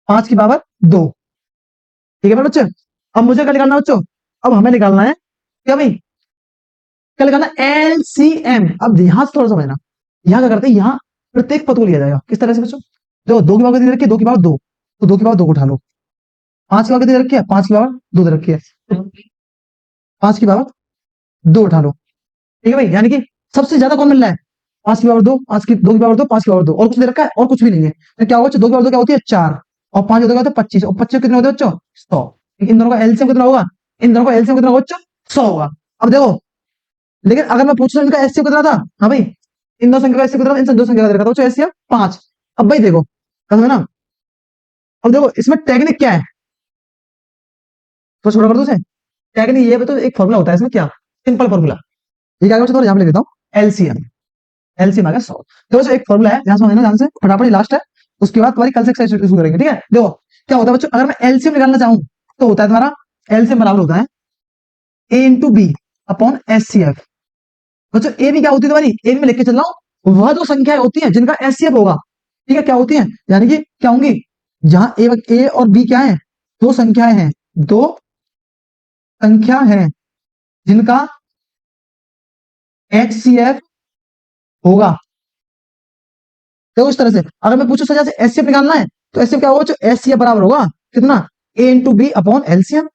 Speaker 1: 5 की पावर 2। ठीक है मेरे बच्चे, अब मुझे क्या निकालना है बच्चों? अब हमें निकालना है क्या भाई? क्या निकालना है? एलसीएम। अब यहां से थोड़ा समझना, यहाँ क्या करते हैं, यहाँ प्रत्येक पद को लिया जाएगा। किस तरह से बच्चों? देखो 2 की पावर कितनी रखी है? 2 की पावर 2, तो 2 की पावर 2 को उठा लो। 5 की पावर कितनी रखी है? 5 की पावर 2 दे रखी है, 5 की पावर 2 उठा लो। ठीक है भाई, यानी कि सबसे ज्यादा कौन मिल रहा है? 5 की पावर 2, 5 की 2 की पावर 2, 5 की पावर 2, और कुछ दे रखा है? और कुछ भी नहीं है। तो क्या होगा? 2 की पावर 2 क्या होती है? 4, और 5 होता है 25, और 25 कितने होते हैं बच्चों? 100। इन दोनों का एलसीएम कितना होगा? इन दोनों का एलसीएम कितना होगा बच्चों? 100 होगा। अब देखो, लेकिन अगर मैं पूछ रहा हूं इनका एचसीएफ कितना था, हाँ भाई इन दो संख्या का एचसीएफ कितना था? इन दो संख्या का दे रखा था बच्चों एचसीएफ 5। अब भाई देखो समझ में ना, अब देखो इसमें टेक्निक क्या है, तो छोटा कर दो उसे। टेक्निक ये है, तो एक फॉर्मूला होता है इसमें, क्या सिंपल फॉर्मूला। ये क्या बच्चों, थोड़ा यहाँ पे लिख देता हूँ एलसीएम। एलसीएम आ गया 100। देखो बच्चों एक फॉर्मूला है, ध्यान समझना ध्यान से, फटाफट लास्ट है, उसके बाद तुम्हारी कल से एक्सरसाइज शुरू करेंगे, ठीक है। देखो क्या होता है बच्चों, अगर मैं एलसीएम निकालना चाहूं तो होता है तुम्हारा एलसीएम बराबर होता है a into b upon S C F. बच्चों ए बी क्या होती है तुम्हारी, ए बी में लिख के चल रहा हूं, वह दो संख्याएं होती हैं जिनका एस सी एफ होगा, ठीक है। क्या होती हैं, यानी कि क्या होंगी, जहां ए और बी क्या है, दो संख्याएं हैं, दो संख्या है जिनका एच सी एफ होगा। तो इस तरह से अगर मैं पूछूं सजा से एचसीएफ निकालना है तो एचसीएफ क्या होगा, जो एचसीएफ बराबर होगा कितना, ए इंटू बी अपॉन एलसीएम।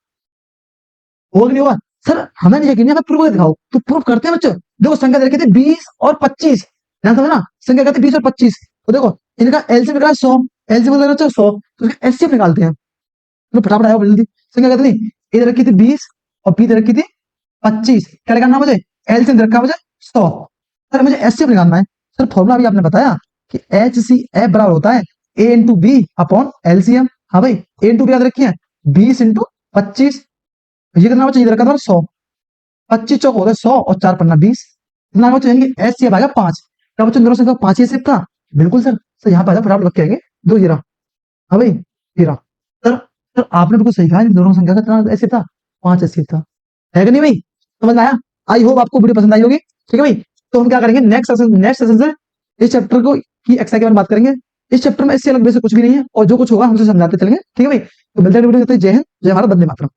Speaker 1: होगा कि नहीं होगा सर, हमें नहीं यकीन है, हमें प्रूफ दिखाओ, तो प्रूफ करते हैं बच्चों। देखो संख्या दे रखी थी 20 और 25, ध्यान समझना, संख्या कहते 20 और 25, तो देखो इनका एलसीएम निकाला 100, एलसीएम निकालना चाहिए 100, तो इसका एचसीएफ निकालते हैं। तो फटाफट आया जल्दी, संख्या कहते नहीं, ए दे रखी थी 20 और बी दे रखी थी 25, क्या निकालना मुझे, एलसीएम दे रखा मुझे 100, सर मुझे एचसीएफ निकालना है। सर फॉर्मूला अभी आपने बताया कि एच सी एफ बराबर होता है a into b upon LCM. हाँ भाई, ए इंटू बी याद रखिए 20 इंटू 25, ये कितना बच्चा, इधर का था 100, 25 चौक होता है 100 और 4 पन्ना 20, इतना बच्चों यानी एच सी एफ आएगा 5। क्या बच्चों दोनों संख्या 5 ही सेफ था, बिल्कुल सर। सर यहाँ पे फटाफट लग के आएंगे 2 जीरा, हाँ भाई जीरा। सर सर आपने बिल्कुल सही कहा, दोनों संख्या का कितना ऐसे था, 5 ऐसे था, है कि नहीं भाई, समझ में आया। आई होप आपको वीडियो पसंद आई होगी, ठीक है भाई। तो हम क्या करेंगे नेक्स्ट सेशन से इस चैप्टर को की एक्सरसाइज के बारे में बात करेंगे। इस चैप्टर में इससे अलग वैसे कुछ भी नहीं है, और जो कुछ होगा हमसे समझाते चलेंगे, ठीक है भाई। तो मिलते हैं वीडियो, जय हिंद, जय भारत, वंदे मातरम।